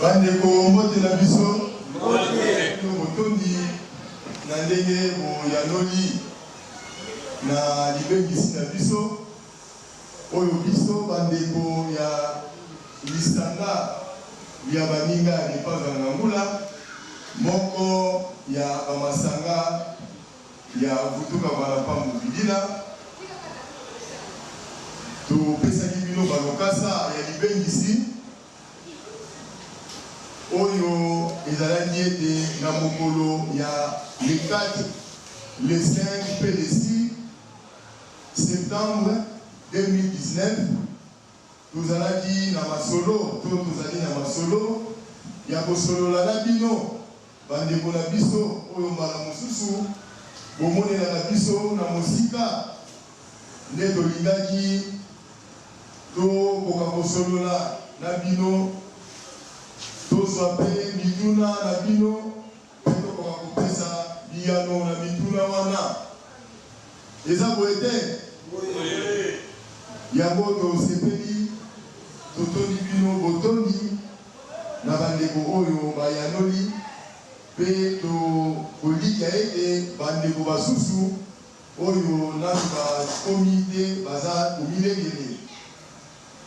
Bandeko mbote na biso motondi na ndenge boyanoli na libengisi na biso oyo biso bandeko ya listanga ya baninga ya lipaza ngangula moko ya bamasanga ya vutuka balapambu bidila topesaki bino balokasa ya libengisi oyo ezalaki ete na mokolo ya le 4, le 5 et le 6 septembre 2019 tozalaki na masolo tozali na masolo ya kosolola na bino bandeko na biso oyo mbala mosusu bomonela na biso na mosika nde tolingaki tokoka kosolola na bino tozwa mpe mituna na bino mpe tokoka kopesa biyano na mituna wana eza boye te yango tosepeli totondi bino botondi na bandeko oyo bayanoli mpe tokolika ete bandeko basusu oyo nanu bakomi te baza komilengele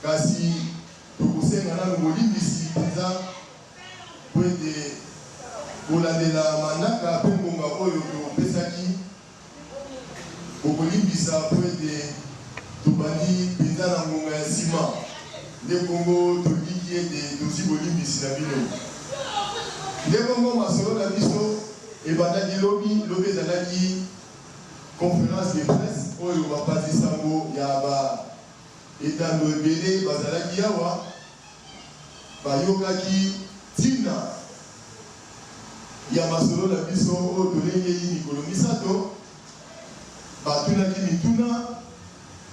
kasi tokosenga nanu bolimbisi mpenza po ete kolandela manaka mpe ngonga oyo topesaki okolimbisa po ete tobandi mpenza na ngonga ya nsima nde bongo toliki ete tozi bolimbisi na bino nde bongo masolo na biso ebandaki lobi ezalaki conférence de presse oyo bapasi sango ya baetando ebele bazalaki awa bayokaki ntina ya masolo na biso oyo tolengeli mikolo misato batunaki mituna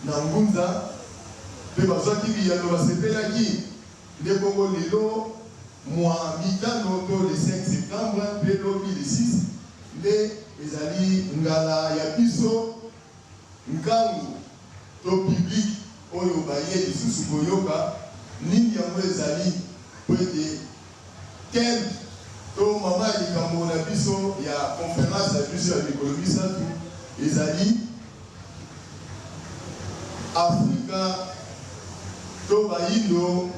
na ngunza mpe bazwaki biyano basepelaki nde bongo lelo mwa mitano to le 5 septembre mpe lobi le 6 nde ezali ngala ya biso ngangu to publike oyo baye lisusu koyoka nini yango ezali po ete thème to mama ya likambo na biso ya conférence ya biso ya mikolo misatu ezali Afrika to bayindo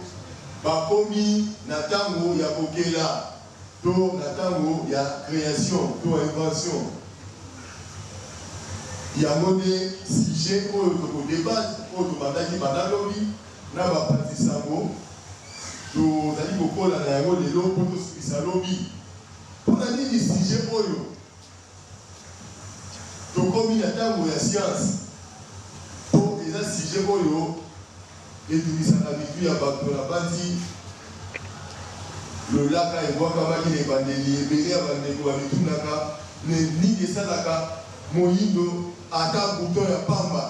bakomi na ntango ya kokela to na ntango ya création to invention yango nde sujet oyo tokodebate oyo tobandaki bandalobi na baparti sango tozali kokola na yango lelo mpo tosukisa lobi mpona nini sujet oyo tokomi na ntango ya science po eza sujet oyo etumisaka mitu ya bato na bandi lolaka ebwakamaki na ebandeli ebele ya bandeko bamitundaka nini esalaka moyindo ata bouton ya pamba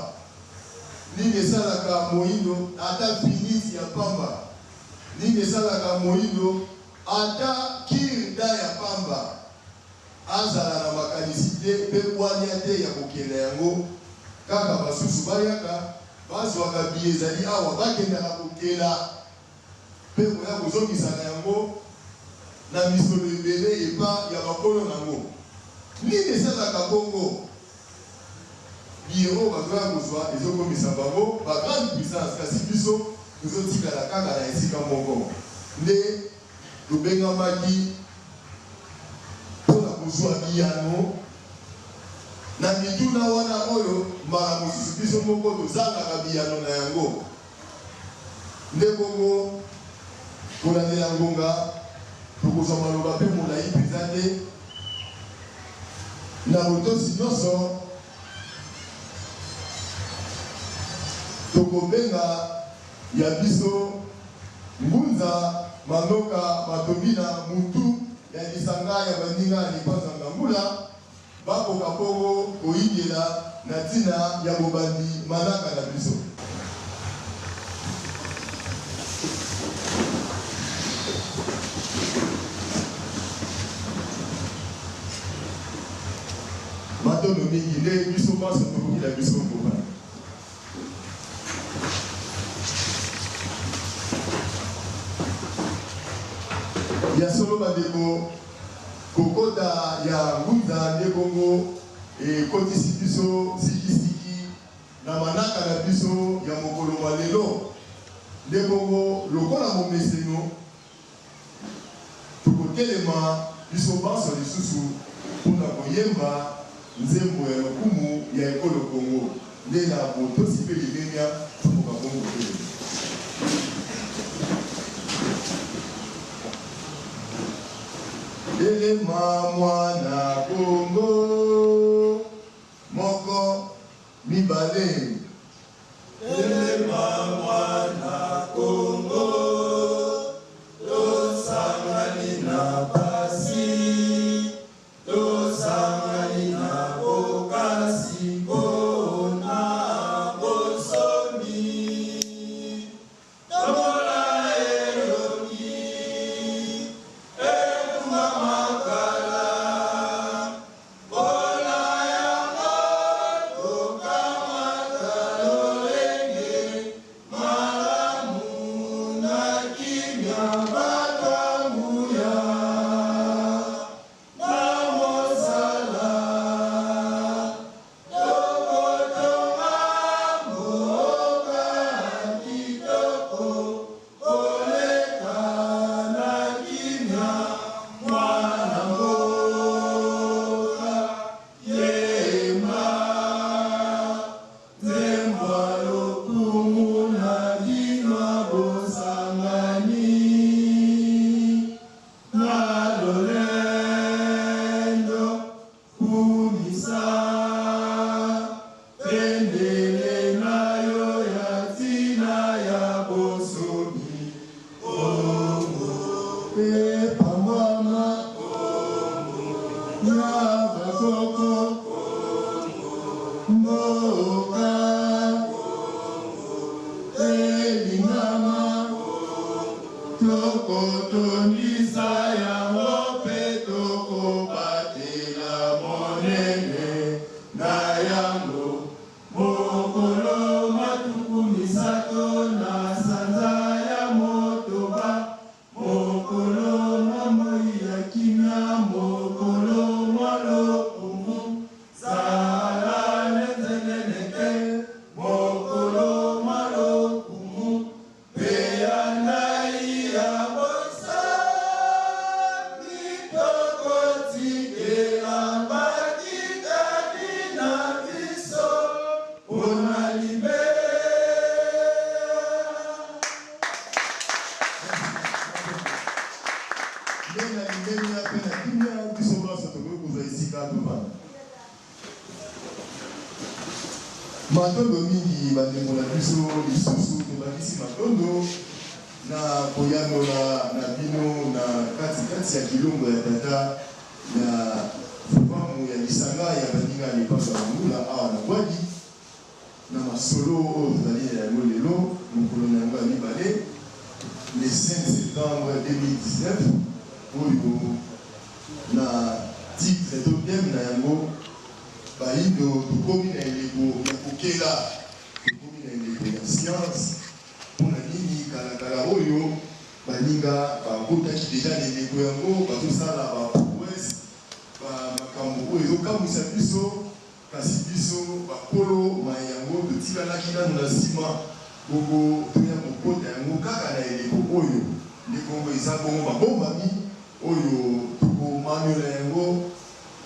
nini esalaka moyindo ata finisi ya pamba nini esalaka moyindo ata kirda ya pamba azala na makanisi te mpe bwania te ya kokenda yango kaka basusu bayaka bazwaka biye ezali awa bakendaka kokela mpe koya kozongisaka yango na misolo ebele epa ya bakolo nango nini esalaka bongo biye oyo bazoya kozwa ezokomisa bango bagrande puissance kasi biso tozotikala kaka na esika moko nde tobengamaki mpona kozwa biyano na mituna wana oyo mbala mosusu biso moko tozangaka biyano na yango nde bongo kolandela ngonga tokozwa maloba mpe molai mpenza te na botosi nyonso tokobenga ya biso ngunza manoka matobina mutu ya lisanga ya baninga ya lipaza ngangula bakoka bongo koyingela na ntina ya bobandi manaka na biso matono mingi nde biso maso tokokila biso ngoma ya solo bandeko kokota ya ngunza nde bongo ekotisi biso sikisiki na manaka na biso ya mokolo wa lelo nde bongo lokola momeseno tokotelema biso banso lisusu mpona koyemba nzembo ya lokumu ya ekolo Kongo nde na botosi mpe limemia tokoka bongo telema. Telema mwana Kongo moko mibale. Telema mwana Kongo tosangani na pasi tosangani na bokasi mpona bosomi tomola elongi ekuma makala mpona yango tokamata lolenge malamu na kimia batambuya na mosala tokotonga mboka kitoko koleka na kimia mwana mboka yemba nzembo lokumu na bino bosangani na lolendo kumisa pendele na yo ya tina ya bosomi Kongo pe pambama ya bakoko mboka elingama tokotondisa yango mpe tokobatela monene na yango mokolo matuku misato na sanza ya motoba mokolo mwa moi ya kimia mokolo mwa lokumu sala nezengeneke mokolo mwa lokumu mpe ya ndai ya bosani tokotikela bakitani na biso mpona libela. Ndenge na limemia mpe na kimia biso banso tokoki kozwa esika tofanda. Matondo mingi bandeko na biso lisusu tobakisi matondo na koyanola na bino na katikati ya kilongo ya tata ya fubamu ya lisanga ya baninga ya lipasa ya mula awa na bwadi na masolo oyo tozali na yango lelo mokolo na yango ya mibale le 5 septembre 2019 oyo na titre to thème na yango bayindo tokomi na eleko ya kokela tokomi na eleko ya science mpona nini kalakala oyo baninga bakotaki deja na eleko yango bazosala baprouesse bamakambo oyo ezokamwisa biso kasi biso bakolo mai yango totikalaki nano na nsima bongo toya kokota yango kaka na eleko oyo nde bongo eza bongo babombami oyo tokomaniola yango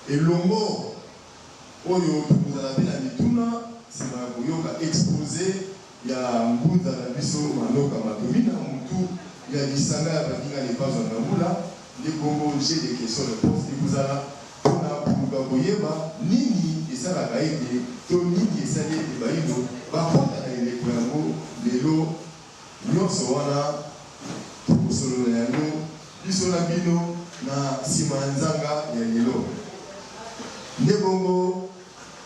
elongo oyo tokozala mpe na mituna nsima ya koyoka expose ya ngunza na biso manoka matomi na mutu ya lisanga ya baninga lepazwa na mula nde bongo jeu de question réponse ekozala mpona koluka koyeba nini esalaka ete to nini esali ete bayindo bakota na eleko yango lelo nyonso wana tokosolola yango biso na bino na nsima ya nzanga ya lelo nde bongo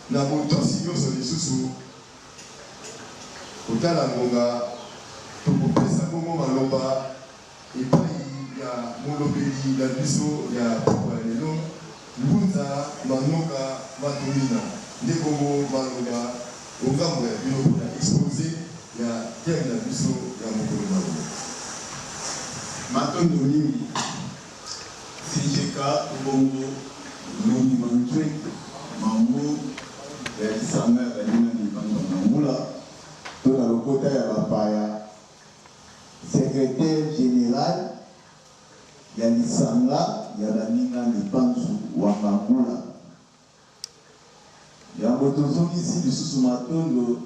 na botosi nyonso lisusu kotala ngonga tokopesa bongo maloba epai ya molobeli na biso ya poko ya lelo ngunza manoka matomina nde bongo maloba ongambo ya bino mpona expose ya teme na biso ya mokolo na bino matondo mingi Sika Ubongo Nuni Manjwe Mamou Sanga Galina Nipanga Mamula Tona Lokota ya Bapaya secrétaire général ya Lisanga ya Baninga Mipanzu wa Mamula yango tozongi ici lisusu matondo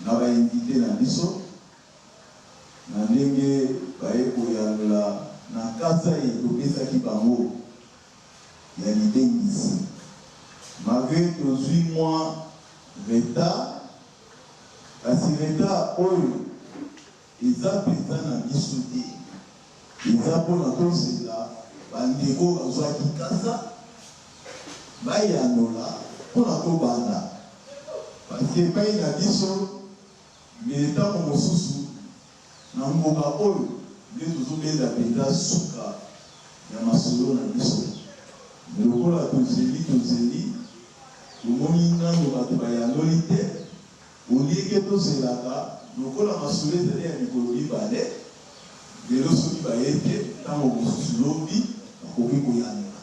na bainvité na biso na ndenge bayekoyanola na kasa etopesaki bango ya lidengisi malgré tozwi mwa retard kasi retard oyo eza mpenza na biso te eza mpona kozela bandeko bazwaki kasa bayanola mpona kobanda parce epai na biso ntango mosusu na mboka oyo nde tozobenda mpenza suka ya masolo na biso lokola tozeli tomoni nano bato bayanoli te olieke tozelaka lokola masolo ezali ya mikolo mibale lelo soki baye te ntango mosusu lobi bakoki koyanola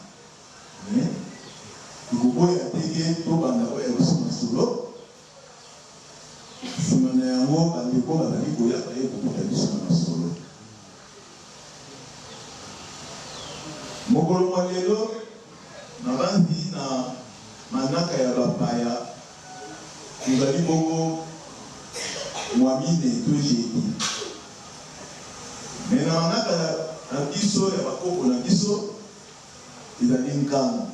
tokoboya teke tobanda oya biso masolo nsima na yango bandeko bazali koya baye kokota biso na masolo mokolo mwa lelo nabandi na manaka ya bapaya tozali bongo mwamine to jeudi me na manaka na biso ya bakoko na biso ezali nkangu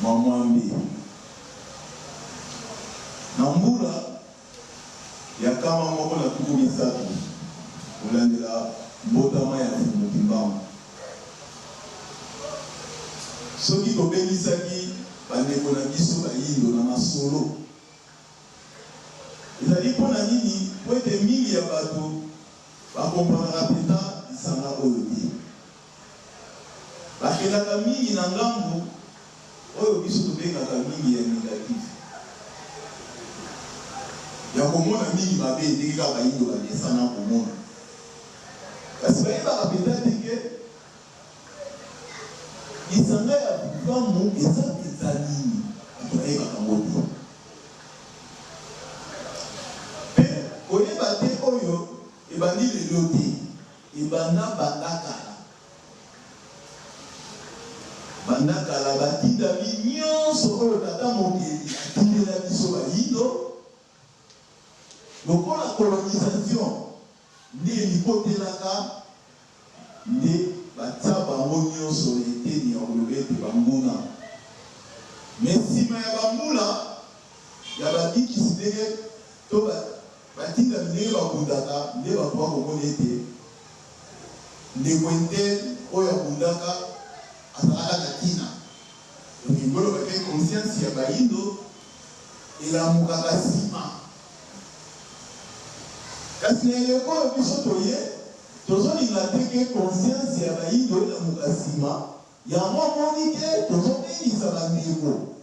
mwamwambe na mbula ya kama moko na tuku misatu kolandela mbotama ya Timbangu. Soki tobengisaki bandeko na biso bayindo na masolo ezali mpona nini po ete mingi ya bato bakompanaka mpenza lisanga oyo te bakendaka mingi na ngambu oyo biso tobengaka mingi ya négatif ya komona mingi mabe ndenge kaka bayindo badesana komona kasi bayebaka mpenza teke lisanga ya bukamu eza mpenza nini bato bayebaka ngo te mpe koyeba te oyo ebandi lelo te ebanda bandakala batindami nyonso oyo tata mokeli atindela biso bayindo lokola colonisation nde elikotelaka nde batia bango nyonso eteni ya koloba ete bambuna me nsima ya bambula ya babikisi ndenge to batindami ndenge babundaka nde bato bakomona ete ndeko ete oyo abundaka azalaka na tina ngolo bake conscience ya bayindo elamukaka nsima kasi na eleko oyo biso toye tozolinga teke conscience ya bayindo elamuka nsima yango omoni te tozobengisa bandeko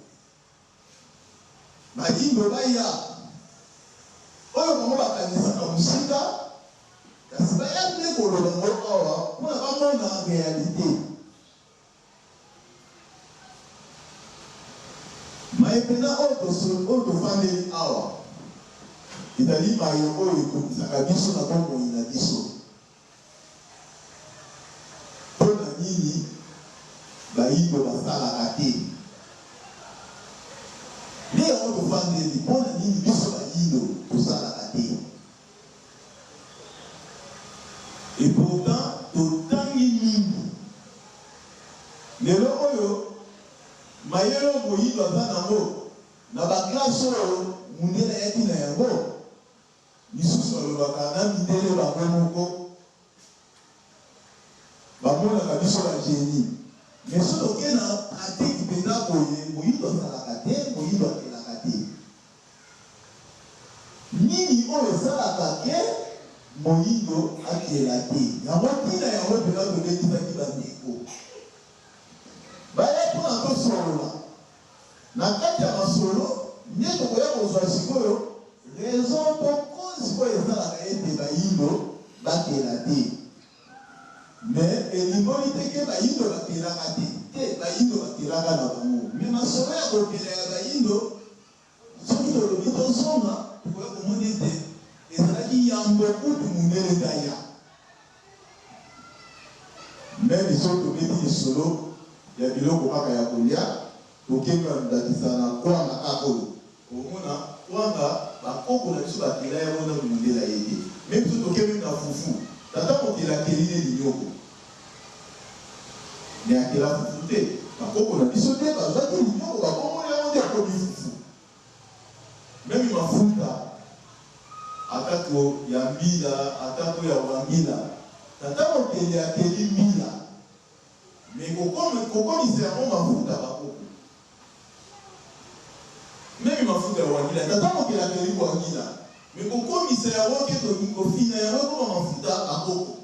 bayindo baya oyo bango bakanisaka mosika kasi baya nde koloba ngo awa mpona bamona réalité maepena oyo tofandeli awa ezali mayo oyo ekomisaka biso na bomoi na biso mpona nini bayindo basalaka te nde yango tofandeli mpona nini biso bayindo tosalaka te et pourtant totangi mingi lelo oyo mayelo moyindo aza nango na baklase oyo mundele ayaki na yango lisusu alobaka na mindele bango moko bamonaka biso bagenie mais soki oke na pratique mpenza boye moyindo asalaka te moyindo akelaka te nini oyo esalaka ke moyindo akela te yango ntina yango mpenza tobekisaki bandeko baya mpona tosolola na kati ya masolo nde tokoya kozwa sikoyo raison to cause oyo ezalaka ete bayindo bakela te mais elingoli teke bayindo batelaka te bayindo batelaka na bango mais masolo ya kopela ya bayindo soki tolobi tozonga tokoya komona ete ezalaki yambo kutu mondele daya mais biso tobeti lisolo ya biloko kaka ya kolia tokemi bandakisa na kwanga kaka oyo omona kwanga bakoko na biso batela yango na mondela ye te mais biso tokemi na fufu tata mokelakeli ne linyoko ne akela fufu te bakoko na biso te bazwaki linyoko bakomoli yango te akomi fufu memi mafuta atako ya mbila atako ya wangila tata mokeli akeli mbila mais kokomisa yango mafuta bakoko memi mafuta ya wangila tata mokeli akeli wangila mais kokomisa yango ke tokofina yango ekoma mafuta bakoko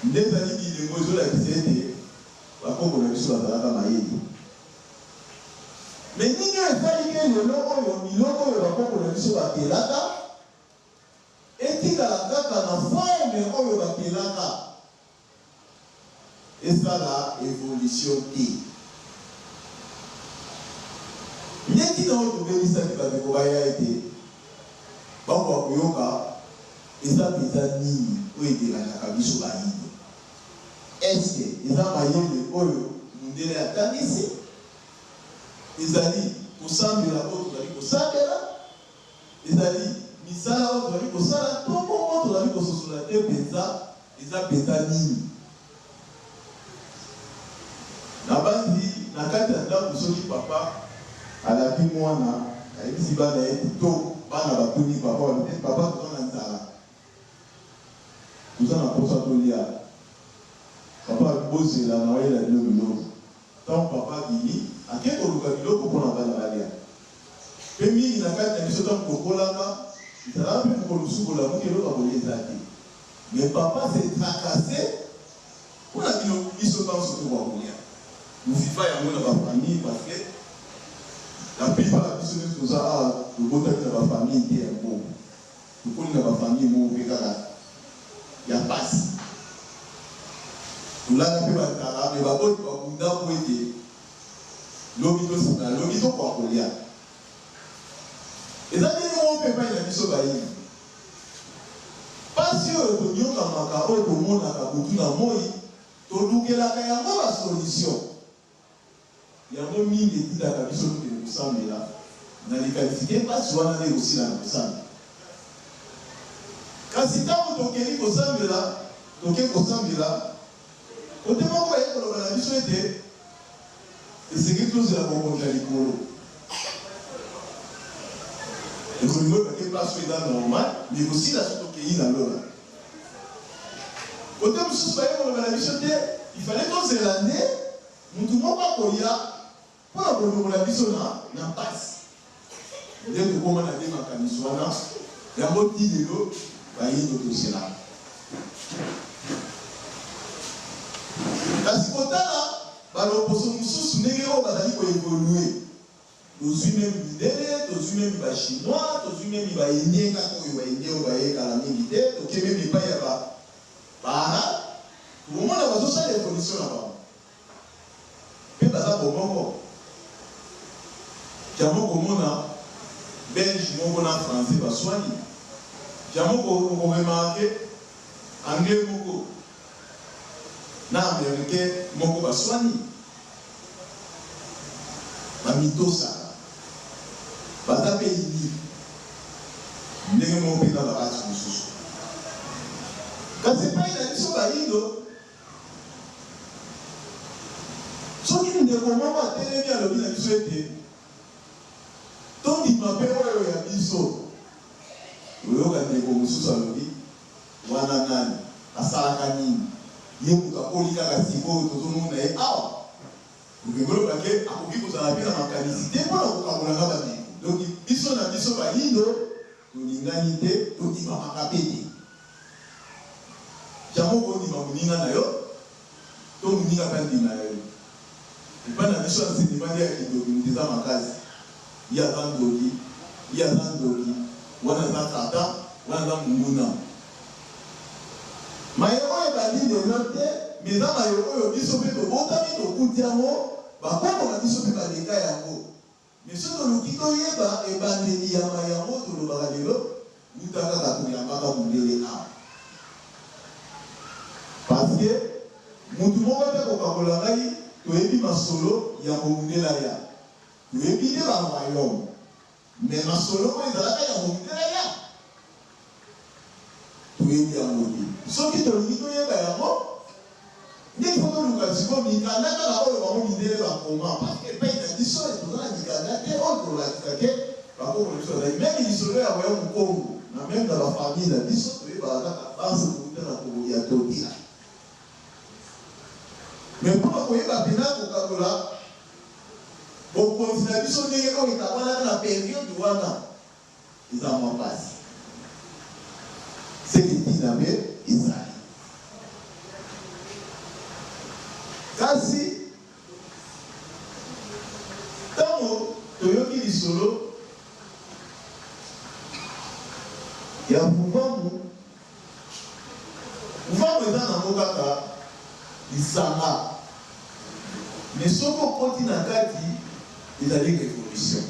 nde ezali bilengo ezolakisa ete bakoko na biso bazalaka mayeli mais nini esaliki lelo oyo biloko oyo bakoko na biso batelaka etikala kaka na forme oyo batelaka esala évolution te neti na oyo tobelisaki bandeko baya ete bakoka koyoka eza mpenza nini oyo etelanaka biso bayindo eske eza mayele oyo mondele atangisi ezali kosambela oyo tozali kosambela ezali misala oyo tozali kosala to bongo tozali kososola te mpenza eza mpenza nini na bandi na kati ya ndako soki papa alaki mwana ayebisi bana ye to bana batuni papa toza na nzala toza na posa tolia papa bozela na wayela biloko ntango papa bimi ake koluka biloko mpona bana balia mpe mingi na kati na biso ntango tokolaka ezalaka mpe mokolo sukola moki eloko akolia eza te mais papa se tracase mpona biso ntango tokwa kolia mofifa yango na bafamille parce que la plupart ya biso nyonso toza awa tobotaki na bafamille te ya mbongo tokoli na bafamille moko mpe kaka ya pasi tolanga mpe batala me baboti bakunda po ete lobi tosika lobi tokwa kolia eza ndenge moko mpe epai na biso bayini pasi oyo tonyokamaka oyo tomonaka butu na moi tolukelaka yango basolution yango mingi etindaka biso tokende kosambela na likanisi te pasi wana nde kosila na kosambela kasi ntango tokeli kosambela toke kosambela kote moko baye koloba na biso ete esengeli tozela kokonza likolo ekolingo bake place oyo eza normal mais kosila so tokei na lola kote mosusu baye koloba na biso te ifale tozela nde mutu moko akolia mpona kolongola biso na pasi nde tokoma na nde makanisi wana yango ti lelo bayindo tozelaka kasi kotala baloposo mosusu ndenge oyo bazali koevolue tozwi memi midele tozwi memi bachinois tozwi memi baindien kaka oyo baindien oyo bayekala mingi te toke memi epai ya baarabe tokomona bazosala evolution na bango mpe baza bomoko jambo komona belge moko na français baswani jambo koremarke anglais moko na américain moko baswani bamitosaka baza mpe ini ndenge moko mpenza bakati mosusu kasi epai na biso bayindo soki ndeko moko atelemi alobi na biso ete tondima mpe oyo ya biso oyoka ndeko mosusu alobi wana nani asalaka nini ye moto akoli kaka sikoyo tozomona ye awa okengolobake akoki kozala mpe na makanisi te mpona kokabolanga bandeko donc biso na biso bayindo tolingani te tondimamaka mpe te jango kondima moninga na yo to moninga mpe andima na yo epai na biso ansenimani ya kindoki moto eza makasi ye aza ndoki ye aza ndoki wana aza tata wana aza monguna mayoko ebandi lelo te mais eza mayoko oyo biso mpe tobotami tokuti yango bakoko na biso mpe baleka yango mais soki toluki toyeba ebandeli yama yango tolobaka lelo muta kaka toyambaka mondele awa parce que mutu moko te kokakola ngai toyebi masolo ya mondela ya toyebi nde baroyaume mais masolo oyo ezalaka ya mondela ya toyebi yango te soki tolingi toyeba yango ndenge fo toluka siko mikanda kaka oyo bango mindele bakoma parce que epai na biso etoza na mikanda te oyo tolakisa ke bakoko na biso azali meme lisolo ya boya mokongo na meme na bafamille na biso toyebaka kaka base kouta na ya tokila mais mpona koyeba mpena kokakola bokonzi na biso ndenge oyo ekawanaka na periode wana eza mwa mpasi seke ntina mpe ezali kasi ntango toyoki lisolo ya vuvamu eza nango kaka lisanga mais soki okoti na kati ezali révolution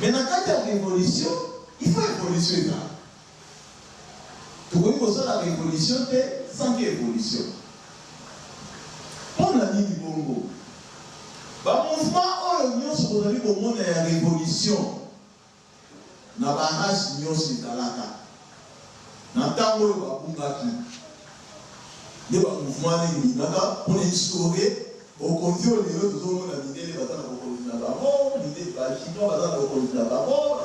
mais na kati ya révolution il faut évolution ezala tokoki kosala révolution te sans que évolution mpona nini bongo bamouvement oyo nyonso kozali komona ya révolution na barage nyonso ezalaka na ntango oyo babungaki nde bamouvement nini elingaka mpona instaure bokonzi oyo lelo tozomona mindele baza na bokonzi na bango bachinois baza na bokonzi na bango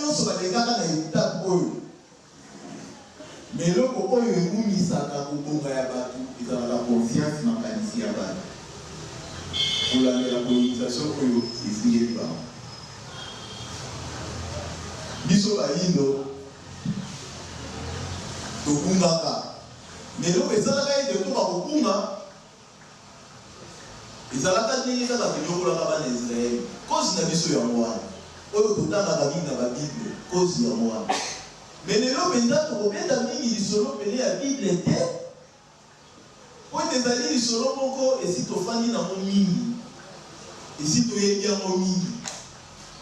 nyonso balekaka na étape oyo mais eloko oyo emumisaka kobonga ya bato ezalaka confiance makanisi ya bato kolandela colonisation oyo esingeli bango biso bayindo tobungaka mais eloko ezalaka ete toka kobunga ezalaka ndenge kaka biloko bana Israeli kozi na biso yango wana oyo totangaka mingi na babible kozi yango wana mais lelo mpenza tokobenda mingi lisolo pene ya bible te po ete ezali lisolo moko esi tofandi nango mingi esi toyebi yango mingi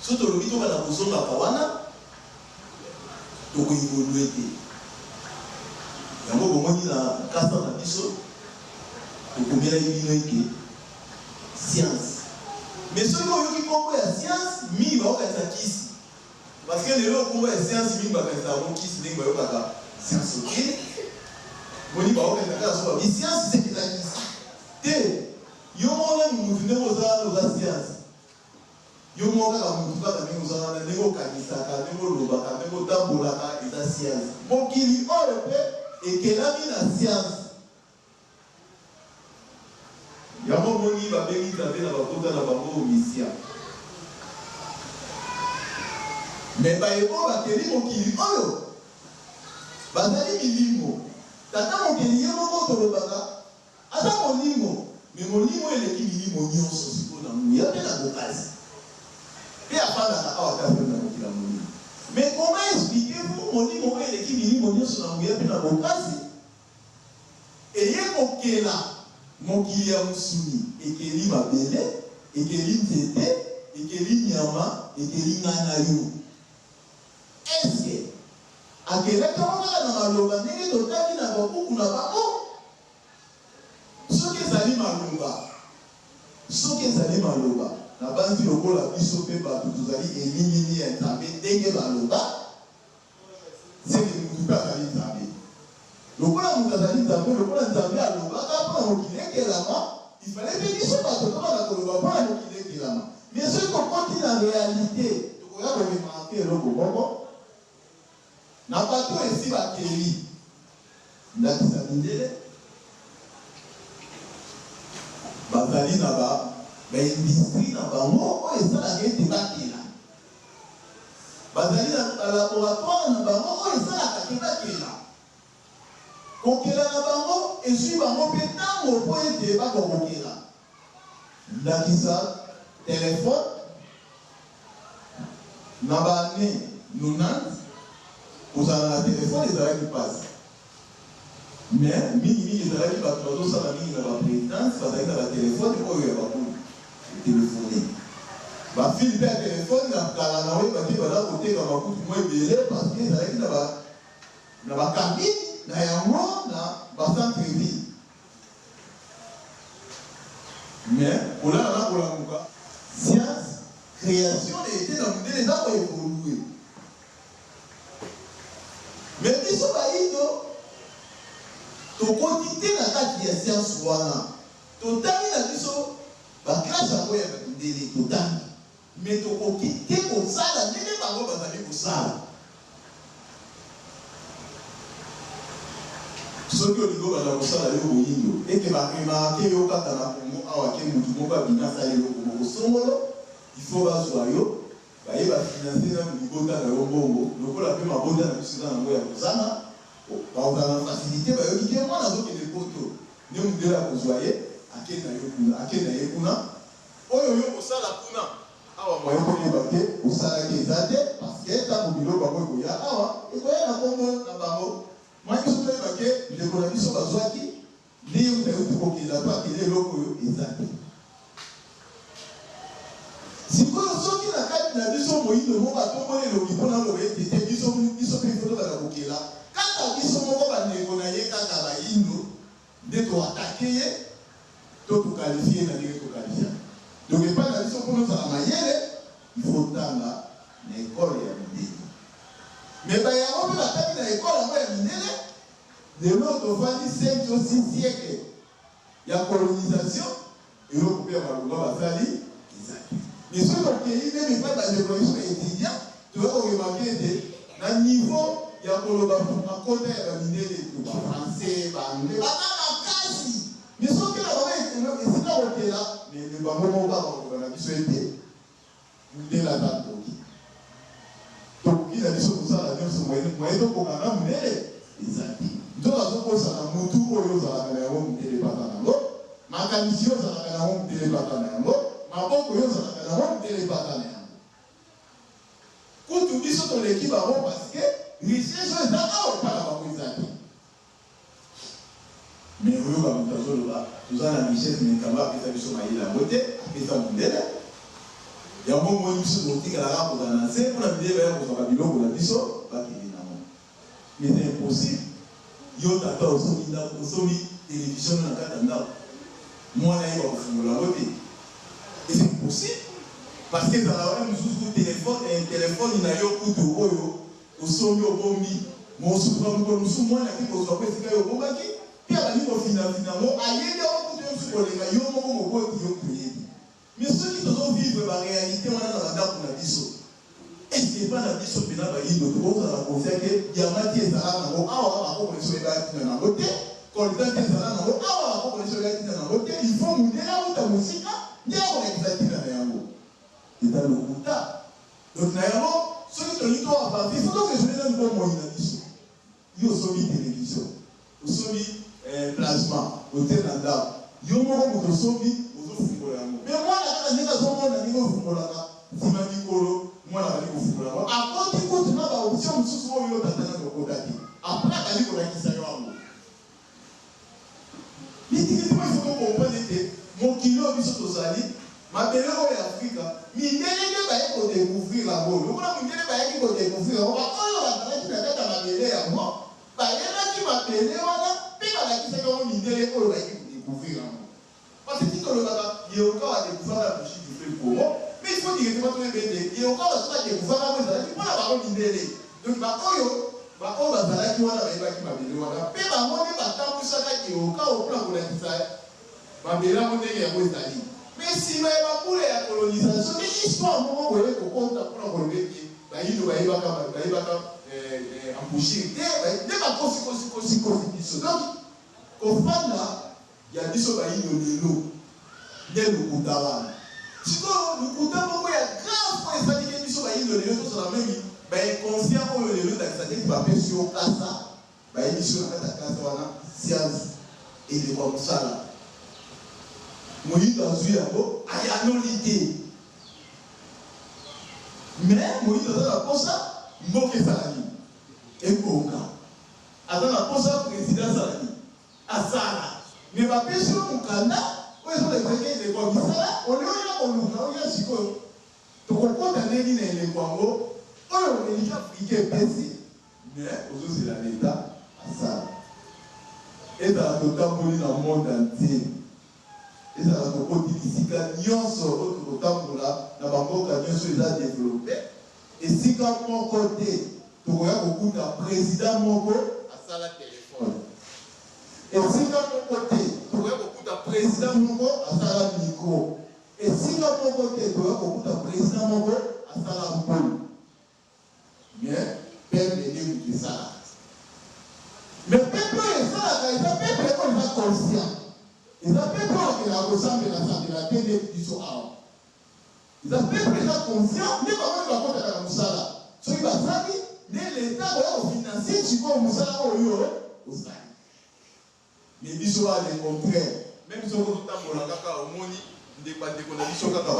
so tolobi tokana kozongaka wana tokoevolue te yango bomoni na kasa na biso tokomelaki bino eke science mais soki oyoki kombo ya science mingi baokanisa kisi parce que lelo kombo ya science mingi bakanisa yango kisi ndenge bayokaka science oke boni baokanisa kaka so babi science sekeza kisi te yo mona mutu ndenge ozala oza science yo moko kaka mutu kaka ndenge ozala ndenge okanisaka ndenge olobaka ndenge otambolaka eza science mokili oyo mpe ekelami na science yango moni babengi nzambe na bakota na bango omisia mais bayebo bakeli mokili oyo bazali milimo tata mokili ye moko tolobaka aza molimo mais molimo eleki milimo nyonso sikoyo na nguya mpe na bokasi mpe afandaka awa ta mpe na mokili ya molimo mais comment expliquez-vous molimo oyo eleki milimo nyonso na nguya mpe na bokasi eye kokela mokili ya mosuni ekeli mabele ekeli nzete ekeli nyama ekeli ngana yo eske akelaki okaka na maloba ndenge totaki na babuku na bango soki ezali maloba na banzi lokola biso mpe bato tozali elinini ya nzambe ndenge baloba seke mutu mpe azali nzambe lokola mutu azali nzambe lokola nzambe alobaka mpona mokili ekelama ifale mpe biso bato tokaka koloba mpona mokili ekelama mais soki tokoti na réalité tokoya koremarke eloko moko na bato esi bakeli ndakisa mindele bazali na baindustrie na bango oyo esalaka ete bakela bazali na balaboratoire na bango oyo esalaka ke bakela kokela na bango ezwi bango mpe ntango mpo ete bakokokela ndakisa telefone na baane 90 Vous avez un téléphone, les arrêts qui passent. Mais, les arrêts qui passent, nous avons la présidence, parce qu'il y a un téléphone, il y a un téléphoné. Ma fille fait un téléphone, il y a un calanawe, parce qu'il y a un côté qui va coûter moins belé, parce qu'il y a un cabine, il y a un mois, il y a un centre-ville. Mais, pour la science, création, et dans le délai d'abord évoluer. Mais si ce n'est pas tu continues dans la carte de science, tu as la classe à quoi il y a des délais, mais tu continues comme ça, la délai par rapport à la ça. Ce que le gars va faire, c'est et que va remarquer au cas il faut va soyo, va financer le niveau de l'Ombongo, le coup la plus ma bonne dans le Zana, on va faciliter, va y dire moi dans les poteaux. Nous de la soyer, à quel Yekuna, Oyo au Sala Kuna, awa moyen pour les baquets, au Sala qui est athée, parce que t'as au bilo, Bakoya, awa, et quoi la Congo, la Baro. Moi, je suis baquet, les Konamiso Bazouaki, les Outaouko qui l'a pas, qui est locaux, et athée. Si vous avez la carte de la vision, vous avez le mot à tomber le niveau dans le reste, et vision photo à la bouquet là. Quand la vision va négocier, quand la indo, de tout attaquer, tout qualifier, la vie tout qualifier. Donc, il n'y a pas la vision pour nous à la maillère, il faut dans l'école et la mine. Mais il y a un peu d'attaque dans l'école et la mine, les mots de 25 ou 6 siècles, il y a colonisation, et l'on peut avoir le droit à faire. Mais ceux qui ne pas dans les professions étudiants, tu vas remarquer que dans le niveau, il y a un côté de français, anglais, mais ceux qui là, mais le moment où on a souhaité, nous devons la date. Donc, il a dit que ça, la même chose, moi, je qu'on a amené les amis. Donc, on a ça, nous tous, on a amené les patins. Ma commission, on a amené les patins. Maboko yo za na ron tele batane yango. Kutu biso to l'équipe avant parce que richesse est là au pas la bakoizaki. Mais oyo ba mutazo loba, tuza na richesse mais kamba pesa biso maïla bote, pesa mundele. Ya bongo biso botika la rapo na se pour la vidéo ya ko ba biloko na biso ba kili na mo. Mais c'est impossible. Yo tata osomi télévision na kata ndao. Moi na yo ba fungola bote. Et c'est possible. Parce que dans la même sous téléphone, un téléphone, il y a eu un coup de oyo, au sommet au bombi, mon souverain, nous sommes moins là qui posent après ce qu'il y a au bombaki. Puis à la limite, finalement, ailleurs, il y a un coup de oyo, il y a un coup de oyo. Mais ceux qui doivent vivre la réalité, on a dans la date pour la biso. Et ce n'est pas la biso, mais là, il y a une autre chose à confier que il y a un qui est là, on a un peu sur les bâtiments dans la beauté, quand le temps est là, on a un peu sur les bâtiments dans la beauté, il faut monter là où ta musique. Il y a un examen dans Yango. Il y a le Kouta. Donc, Nayango, ceux qui ont dit toi, il faut que je les donne pour moi. Il y a aussi télévision, aussi plasma, au Télanda. Il y a un moment où je suis aux autres Fumbolanga. Mais moi, la dernière fois, je suis au Fumbolanga. Si ma vie colo, moi, la vie au Fumbolanga. Après, tu continues à avoir option, je suis au Kotaki. Après, la vie au Kotaki. Mais il faut qu'on comprenne que mon kilo biso tozali mabele oyo Afrika mindele ba ko découvrir la bonne on a mindele ba ko découvrir on va oyo ba tala na kata mabele ya mo ba yena ki mabele wana pe ba la kisa ko mindele oyo ba ko découvrir parce que si to le baba yoka wa découvrir la bouche du fait pour mais il faut dire que toi bébé yoka wa so découvrir la bonne pour la ba mindele donc ba oyo ba tala ki wana ba ki mabele wana pe ba mo ne ba tambusa ka yoka au plan pour la kisa Mabela monenge ya Westali. Mais si ma eba pour la colonisation, mais histoire moment où elle est au compte pour la colonisation, bah il doit y avoir embaucher. Dès ma constitution. Donc, au fond là, il y a des choses qui sont de l'eau. Dès le Koutawa. Si le Koutawa, il y a grave pour les statiques qui sont de l'eau, sur la même vie. Bah conscient pour le l'eau, c'est-à-dire qu'il va faire sur casa. Bah il est sur la casa, science et les comme ça là. Moïse a vu un peu, l'idée. Mais Moïse a dit ça, il faut que ça arrive. ekonga aza na posa président salani asala mais bapesi yo mokanda oyo ezolekaki eleko ya misala olioya koluka oya sikoyo tokokota ndeni na eleko yango oyo eliki afrika epesi mais ozozela leta asala ezala totamboli na monde entier ezala tokoti bisika nyonso oyo tokotambola na bamboka nyonso eza développé esika moko te tokoya kokuta président moko asala telefone esika moko te tokoya kokuta président moko asala micro esika moko te tokoya kokuta président moko asala mpolo mais peuple nde moto esalaka mais peuple oyo esalaka eza peuple oyo eza conscient eza peuple oyo akelaka kosambela te nde biso awa eza peuple eza conscient nde bango bakotaka na mosala soki basali nde leta koya kofinansie sikoyo mosala oyo osali mais biso bale contraire même soko totambola kaka omoni bandeko na biso kaka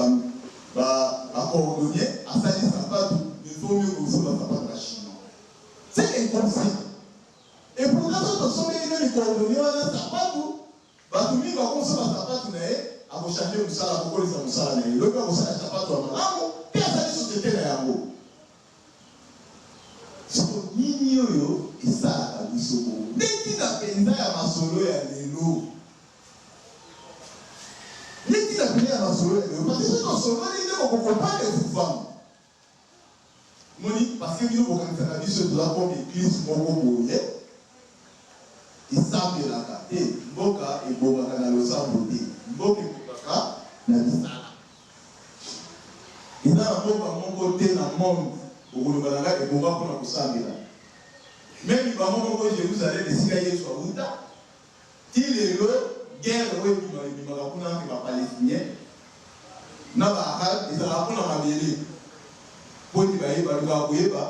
bacordonnier asali sapatu efomi kosala sapatu ya chinois c'est inconscient et pourtant so tosomeli nani cordonnier wana sapatu bato mingi bakosala sapatu na ye akochange mosala akokolisa mosala na ye loki akosala sapatu ya malamu mpe asali société na yango siko nini oyo esalaka biso bongo neti na mpenza ya masolo ya lelo neti na mpenza ya masolo ya lelo parce que soki osololi nde okokopane efufama moni parce que bino bokanisaka biso toza comme église moko boye esambelaka te mboka ebongaka na losambo te mboka ebongaka na bisala eza na mboka moko te na monde okoloba na ngai ebonga mpona kosambela meme bango moko Jérusalem esika Yesu awuta ti lelo guerre oyo ebimaka kuna mpe bapalestinien na baarabe ezalaka mpona mabele po ete balukaka koyeba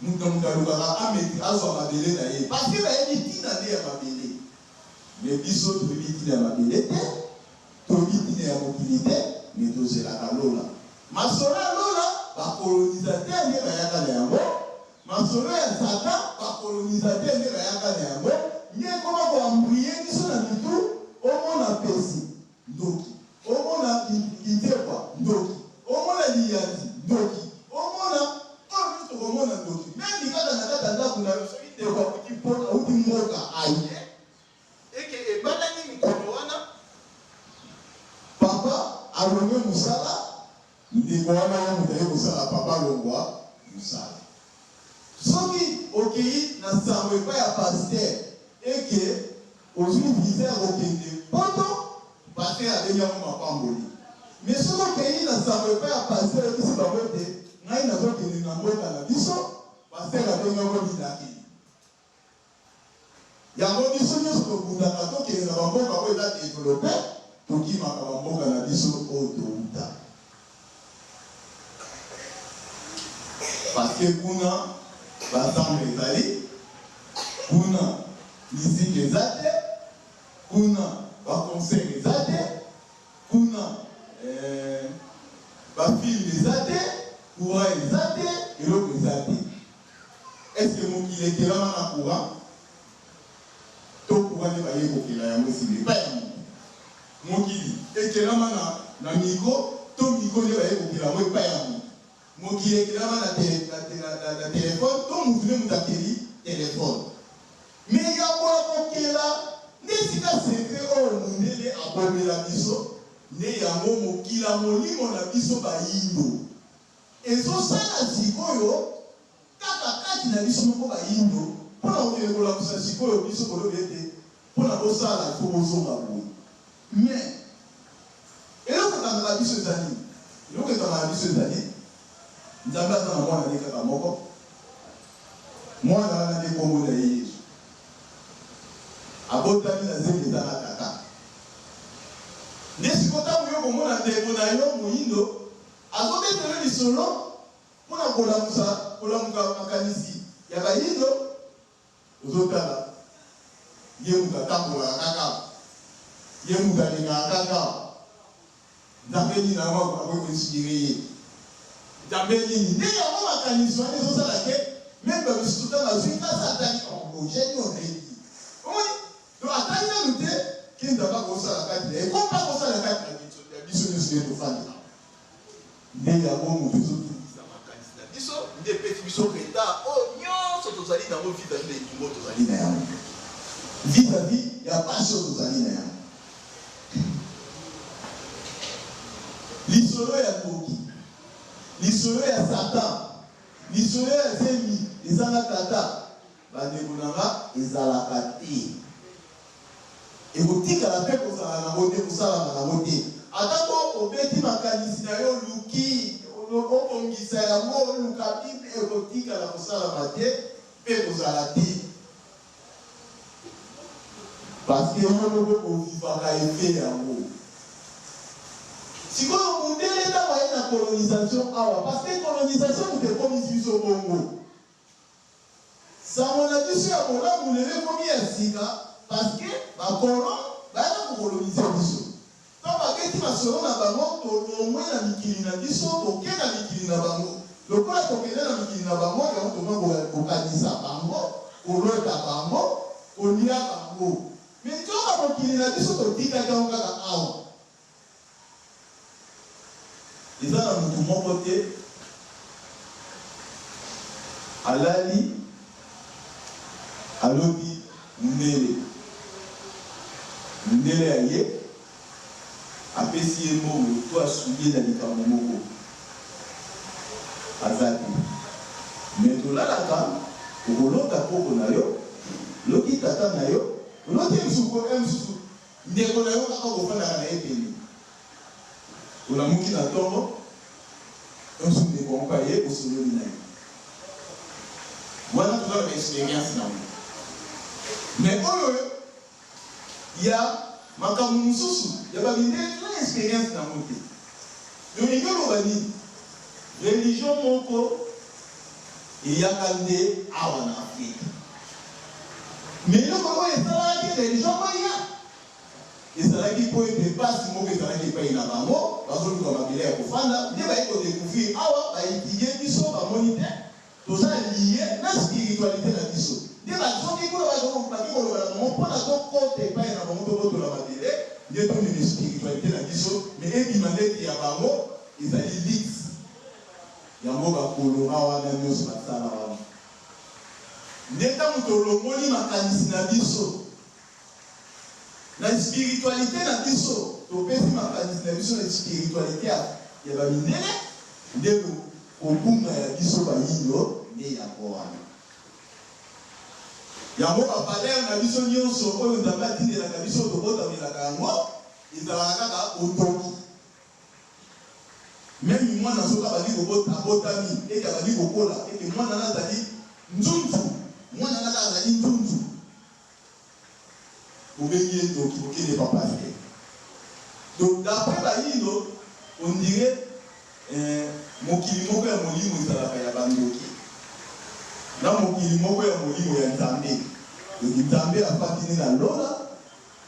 moto alukaka ameti azwa mabele na ye parce que bayebi ntina nde ya mabele mais biso toyebi ntina ya mabele te toyebi ntina ya mokili te mais tozelaka lola masolo ya lola bakolonisateur nde bayaka na yango masolo ya satan bakolonisateur nde bayaka na yango nde koma koambrie biso na mitu omona pesi ndoki omona kintekwa ndoki omona liyanzi ndoki omona oyo biso tokomona ndoki memi kaka na kata ndako na yo soki ndeko akuti mpona auti mboka aye eke ebandani mikolo wana papa alonge mosala ndeko wana ya moto aye kosala papa alongwa mosala soki okei na sango epai ya paster eke ozwi visa ya kokende poto paster abengi yango mapamboli mais soki okei na sango epai ya paster ekisi bango ete ngai nazokende na mboka na biso paster abengi yango lidaki yango biso nyonso tokundaka tokende na bamboka oyo eza développe tokimaka bamboka na biso oyo touta parce que kuna basambe ezali kuna musique eza te kuna baconcert eza te kuna bafilme eza te courant eza te eloko eza te est-ce que mokili ekelama na courant to courant nde baye kokela yango esili epai ya moto mokili ekelama na mikro to mikro nde baye kokela yango epai ya moto mokili ekelama na telefone to mutu nde moto akeli telefone mais yango akokela nde sika sekre oyo mondele abomela biso nde yango mokila molimo na biso bayindo ezosala sikoyo kaka kati na biso moko bayindo mpona kokende kolakusa sikoyo biso kolobi ete mpona kosala ifo bozonga boye mais eloko ekangaka biso eza nini eloko ekangaka biso eza nini nzambe aza na mwana ne kaka moko mwana wana nde kombo na ye yesu abotami na zemi eza na tata nde sikoyo ntango yo komona ndeko na yo moyindo azobetela lisolo mpona kolamuka makanisi ya bayindo ozotala ye mutu atambolaka kaka ye mutu alingaka kaka nzambe nini yango akoki koinspire ye nzambe nini nde yango makanisi wana ezosala ke meme biso ta mazinga satani on gêne on est. Oui. Donc atani nous te qui ndaka ko sala kati et comme pas ko sala kati na biso biso to fandi. Mais ya bon biso ça makanisa. Biso nde petit biso reta oh nyonso tozali na mo vida nde tumbo tozali na yango. Vis-à-vis ya passion tozali na yango. L'isolo ya toki. L'isolo ya Satan. L'isolo ya zemi ezala kata. Bandeko nanga ezala te. Ekotika la pe kozala na bote kosala na bote. Atako obeti makanisi na yo luki okongisa yango luka bible ekotika la kosala mate pe kozala te. Parce que on vivra effet yango. Si vous avez la colonisation, parce que la colonisation vous est comme ici au Congo. Ça mon avis sur la Congo, vous l'avez commis à Sika, parce que la Congo va coloniser l'issue. Tant que tu vas se rendre à Bango, au moins la Mikili na l'issue, aucun la Mikili na Bango. Le quoi est auquel la Mikili na Bango, il y a un tournoi au Kanisa Bango, au Lota Bango, au Nia Bango. Mais tu vois, la Mikili na l'issue, au Tika Kanga Awa. Ils ont un mon côté alali alobi ndele aye apesi emo to asubie na likambo moko azaki mais tolalaka okolota koko na yo loki tata na yo loki msusu ndeko na yo kaka kofandaka na ye pene on a mouki na tombe, on se dit qu'on va y aller pour se lever. Voilà toute l'expérience. Mais il y a ma camouflage, il y a une expérience dans mon pays. Le niveau de religion moko, il y a gardé à en Afrique. Mais le moment est là, la religion moya. Et ça qui peut être pas si mauvais ça qui paye na bango parce que comme abile ya kufanda ndio ba iko découvrir awa ba étudier biso ba moniteur tout ça lié na spiritualité na biso ndio ba zoki ko ba ko ba ko ba mo pona to côté paye na bango to la babile ndio to ni spiritualité na biso mais et demandé ya bango ils allaient lix ya mo ba ko awa na biso ba sala wana ndio mutolo moni makanisi na biso. La spiritualité na biso to pesi makanisi na biso na spiritualité ya ba minene ndelo okunga ya biso ba yindo nde ya koana yango ba valeur na biso nyonso oyo nzambe atindelaka biso tobotamelaka yango ezalaka kaka otoki meme mwana soki abali abotami ete abali kokola ete mwana nazali nzunzu mwana naza azali nzunzu donc d'après Baïno, on dirait mokili moko ya molimo ezalaka ya bandoki na mokili moko ya molimo ya nzambe donc nzambe afandi na lola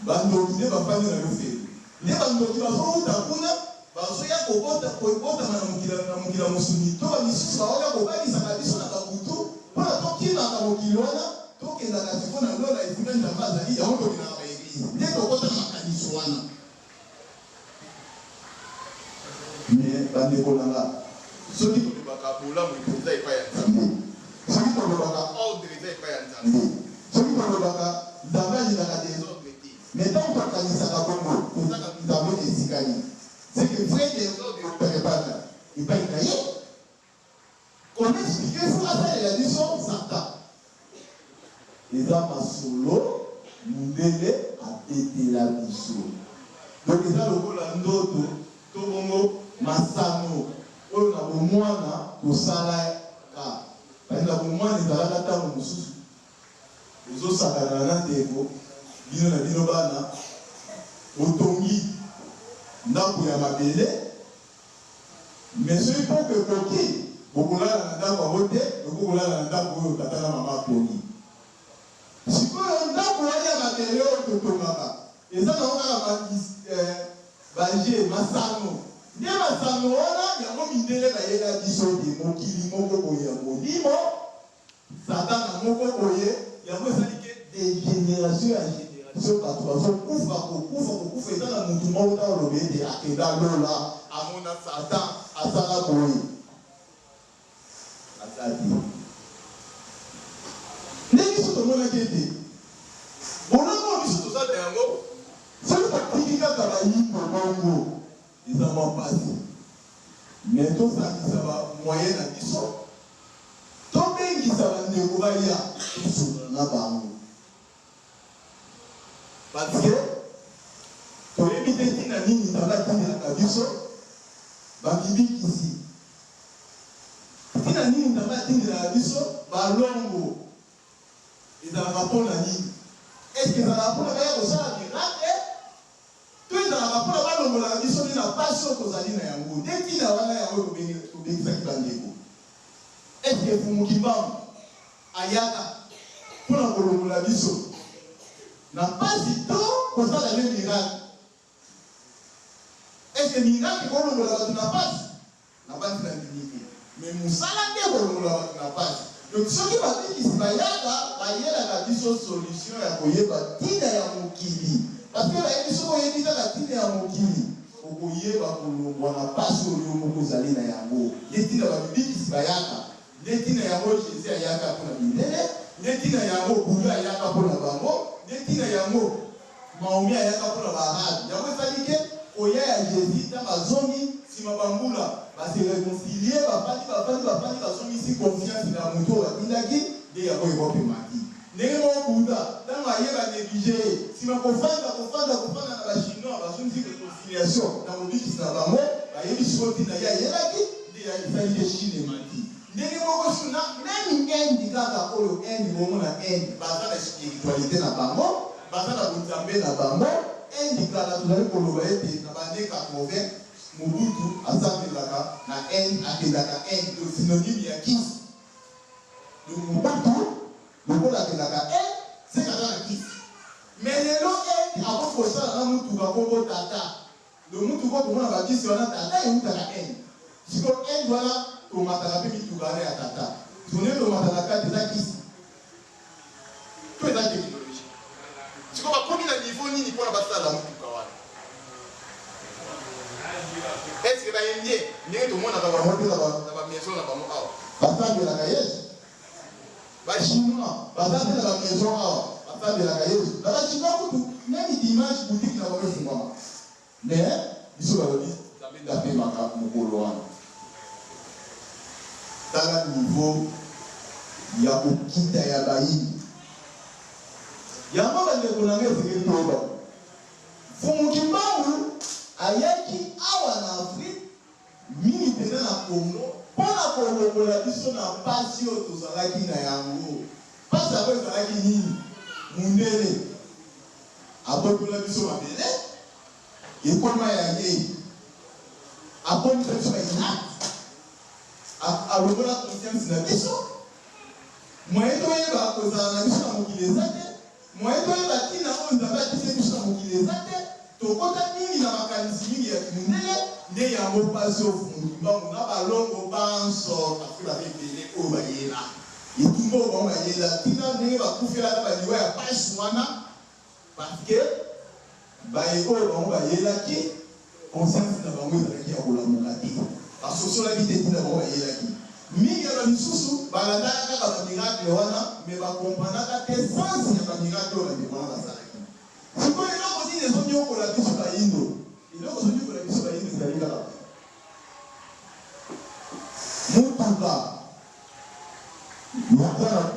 bandoki nde bafandi na lofeli nde bandoki bazouta kuna bazoya kobotama na mokili ya mosuni to bamisusu baoya kobakisaka biso na babutu mpona tokimaka mokili wana tokendaka siko na lola esika nzambe azali yango tokendaka baeglise nde tokota makanisi wana. Mais bandeko nanga soki tolobaka bolamu eza epai ya nzambe soki tolobaka ordre eza epai ya nzambe soki tolobaka nzambe alingaka désordre te mais ntango tokanisaka bongo tozaka nzambe esikani c'est que vrai désordre opérebaka epai na ye qu'on explique fo asalela biso Satan eza masolo mundele abetela biso donc eza lokola ndoto to bongo masano oyo na bomwana tosala ka bandi na bomwana ezalaka ntango mosusu ozosakana na ndeko bino na bino bana otongi ndako ya mabele mais soki mpo ekoki bokolala na ndako yango te okokolala na ndako oyo tata na mama atongi sikoyo ndako wana ya mabele oyo totongaka eza nango kaka baje masano nde masano wana yango mindele bayela biso te mokili moko boye ya molimo Satan na moko boye yango ezali ke de génération à génération bato bazokufa kokufa eza na mutu moko ta olobi ete akenda lola amona Satan asala boye azali ndenge biso tomonaki ete bolongo biso tozala yango soki batiki kaka bayimbo bongo eza mwa mpasi mais tozangisa bamoyen na biso tobengisa bandeko baya tosola na bango parce que toyebi te ntina nini nzambe atindelaka biso bakibikisi ntina nini nzambe atindelaka biso balongo ezalaka mpona nini eske ezalaka mpona baya kosala miracle to ezalaka mpona balongolaka biso nde na pasi oyo tozali na yango nde ntina wana yango tobengisaki bandeko eske efumuki mbangu ayaka mpona kolongola biso na pasi to kosala le miracle eske miracle kolongola bato na pasi na pasi na ndimiki me mosala nde kolongola bato na pasi donc soki babikisi bayelaka biso solution ya koyeba ntina ya mokili parce que bayebi soki oyebi kaka ntina ya mokili okoyeba kolongwa na pasi oyo moko ozali na yango ye ntina babibikisi bayaka nde ntina yango jésus ayaka mpona mindele nde ntina yango bulu ayaka mpona bango nde ntina yango maomi ayaka mpona baarabe yango ezali ke oya ya jésus ntango azongi nsima bambula basereconcilie bafandi bazongisi confiance na moto oyo batindaki nde yango ekopemaki ndenge moko buda ntango ayeba néglige nsima kofanda na bachinois bazongisi réconciliation na mobikisi na bango bayebi siko ntina ye ayelaki nde esali ye chine emati ndenge moko suna meme indi kaka oyo indi bomona indi baza na spiritualité na bango baza na bonzambe na bango indi kala tozali koloba ete na bane 80 mobutu asambelaka na inde akendaka inde to synonyme ya kisi donc mobutu lokola akendaka inde sekaza na kisi mais lelo inde akokosala na mutuka kombo tata lo mutuka okomona bakisi wana tata eutaka inde siko inde wana tomataka mpe mituka wana ya tata tone tomataka kati eza kisi to eza teknologie siko bakomi na niveau nini mpona basala mutuka wana eske bayendie ndenge tomonaka bango mpe na bamaison na bango awa basambelaka yesu bachinois basambela bamaison awa basambelaka yesu na bachinois kutu memi dimanche boutique na bango efungwama mais biso balobi nzambe ndapemaka mokolo wana tala niveau ya kokita ya bayini yango bandeko na ngai ezekeli toba fumuki mbangu ayaki awa na Afrique mingi pene na Congo mpona kolongola biso na mpasi oyo tozalaki na yango mpasi yango ezalaki nini mundele abotola biso mabele ekoma ya yei aponisa biso bainati alongola conscience na biso moye toyeba kozala na biso na mokili eza te moye toyeba ntina oyo nzambe atise biso na mokili eza te tokota mingi na makanisi mingi ya kimundele nde yango mpasi ofungi mbangu na balongo banso parce babebele oyo bayela etumba oyo bango bayela ntina ndenge bakufelaka baliwa ya pasi wana parce que baye oyo bango bayelaki conscience na bango ezalaki ya kolamuka te basosolaki te ntina bango bayelaki mingi ya bamisusu balandaka kaka bamiracle wana me bakompanaka te sansi ya bamiracle oyo bandeko wana basalaki sikoyo eloko nini ezonyokola biso bayindo eloko ezonyokola biso bayindo ezali kaka motuka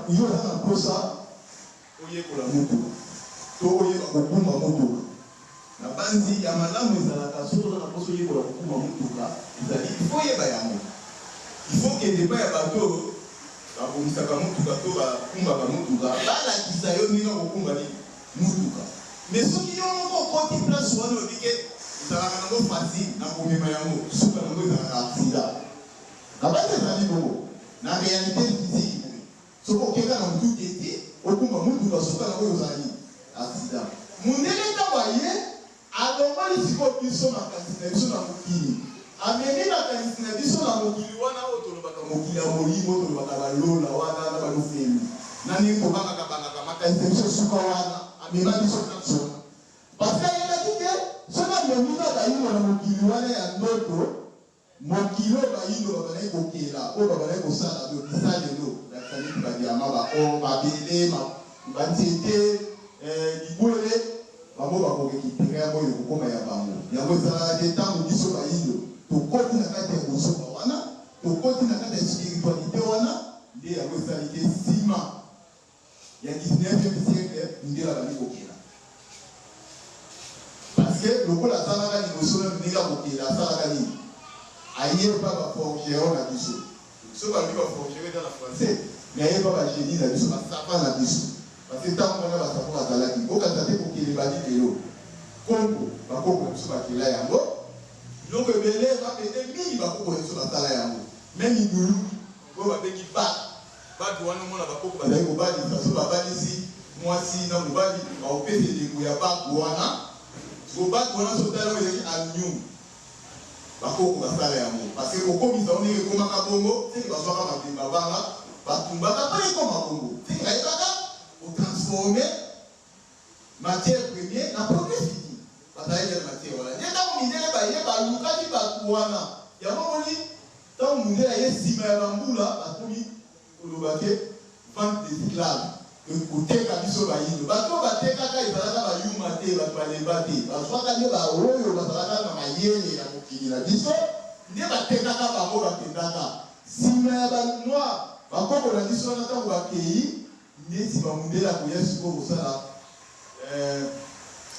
yo oza na posa oyekola motuka to oyeba kokumba motuka na banzi ya malamu ezalaka soki oza na posa oyekola kokumba motuka ezali ifo oyeba yango ifo kende pa ya bato bakomisaka motuka to bakumbaka motuka balakisa yo nini okokumba nini motuka mais soki yo moko okoti place wana obike ezalaka nango facile na komema yango suka nango ezalaka accident na basi ezali bongo na réalité physique soki okeka na motu teti okumba motuka suka nango ezalaki accident mondele ntango aye alongoli sikoyo biso makanisi na biso na mokili amemi makanisi na biso na mokili wana oyo tolobaka mokili ya molimo tolobaka balola wana na balofemi nani ko banga kabanga makasi biso suka wana amema biso taso parce que yela kike sona memina bayino na mokili wana ya ndoto mokilo bayino babana kokela o babana kosala do bisalelo na kali badiama ba o babele ba nzete libole bango bakokekiteka yango oyo kokoma ya bango yango ezalaka te ntango biso bayino tokoti na kati ya kosoba wana tokoti na kati ya spiritualité wana nde yango ezali te nsima ya 19e siècle ndela bali kokela parce que lokola asalaka liboso na ndenge kokela asalaka nini ayeba baforgeron na biso so balobi baforgeron dans la français mais ayeba bagénie na biso basapa na biso parce que ntango wana basapa bazalaki okata te kokele badi lelo kongo bakoko na biso bakela yango biloko ebele bapete mingi bakoko na biso basala yango même ibulu oyo babengi batu wana omona bakoko bazali kobalisa so babalisi mwasi na mobali baopesa ndeko ya baku wana so baku wana sotala oyo ezali aluminium bakoko basala yango parce que okomisa o ndenge ekomaka bongo teke bazwaka matemba banga batumbaka mpe ekoma bongo teke ayebaka otransforme matière première na produit fini bazali na matière wana nde ntango mindele baye balukaki baku wana yango moni ntango mindele aye nsima ya bambula bakomi olobake vente d'esclave koteka biso bayino bato batekaka ezalaka bayuma te bato balemba te bazwaka nde baoyo bazalaka na mayele ya mokili na biso nde batekaka bango bakendaka nsima ya banoir bakoko na biso wana ntango bakei neti bamundela koya sikoyo kosala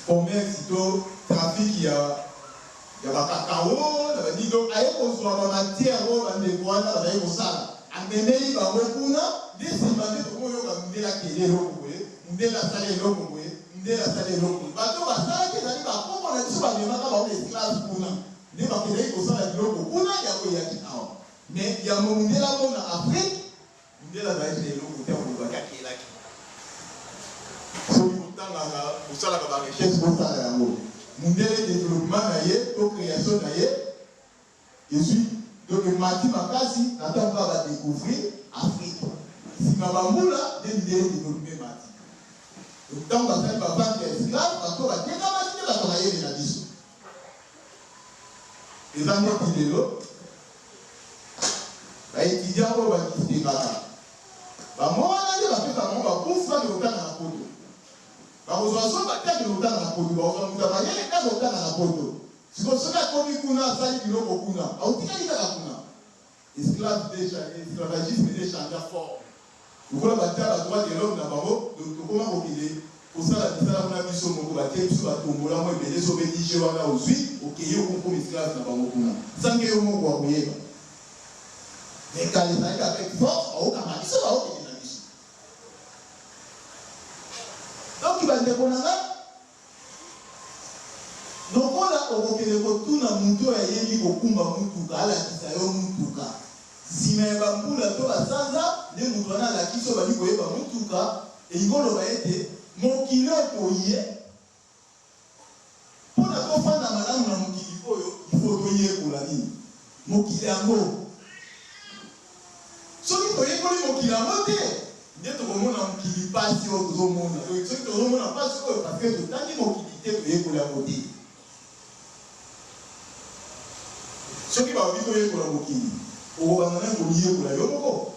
commerce to trafic ya bakakao na banido aye kozwa bamatière oyo bandeko wana bazali kosala amemeli bango kuna nde nsima nde tokoyoka mundela kele eloko boye mundela asala eloko boye mundela asala eloko boye bato basalaki ezali bakoko na biso bamemaka bango esclave kuna nde bakendaki kosala biloko kuna yango eyaki awa mais yango mundela mo na afrique mundela azalaki na eloko te akolobaki akelaki soki kotangaka kosalaka barecherche kosala yango mundele développement na ye to création na ye ezwi donc mati makasi ntango badécouvrir Afrique nsima bambula nde mindele développe mati donc ntango basali bavante ya esclave bato batekamaki nde bato bayele na biso eza ndeti lelo baétudiant oyo bakisekaka bango wana nde bapesa bango bakufu bake kotanga na poto bakozwa so batake kotanga na poto bakozwa mutu amayele kaka kotanga na poto siko soki akomi kuna asali biloko kuna autikali kaka kuna esclavagisme nde changea fort lokola batia badroit de l'homme na bango tokoma kokende kosala misala kuna biso moko batie biso batombola mo ebele so bedige wana ozwi okeye okokomi esclave na bango kuna sange yo moko akoyeba mais kala ezalaki avec force aokanga biso baokende na biso donc bandeko na nga lokola okokende kotuna mutu oyo ayebi kokumba mutuka alakisa yo mutuka nsima ya bambula to basanza nde mutu wana alakisi oyo bali koyeba mutuka elikoloba ete mokili oyo toye mpona tofanda malamu na mokili oyo ifo toyekola nini mokili yango soki toyekoli mokili yango te nde tokomona mokili mpasi oyo tozomona soki tozomona mpasi oyo parce totangi mokili te toyekola yango te soki babi toyekola mokili okobanda na koyekola yo moko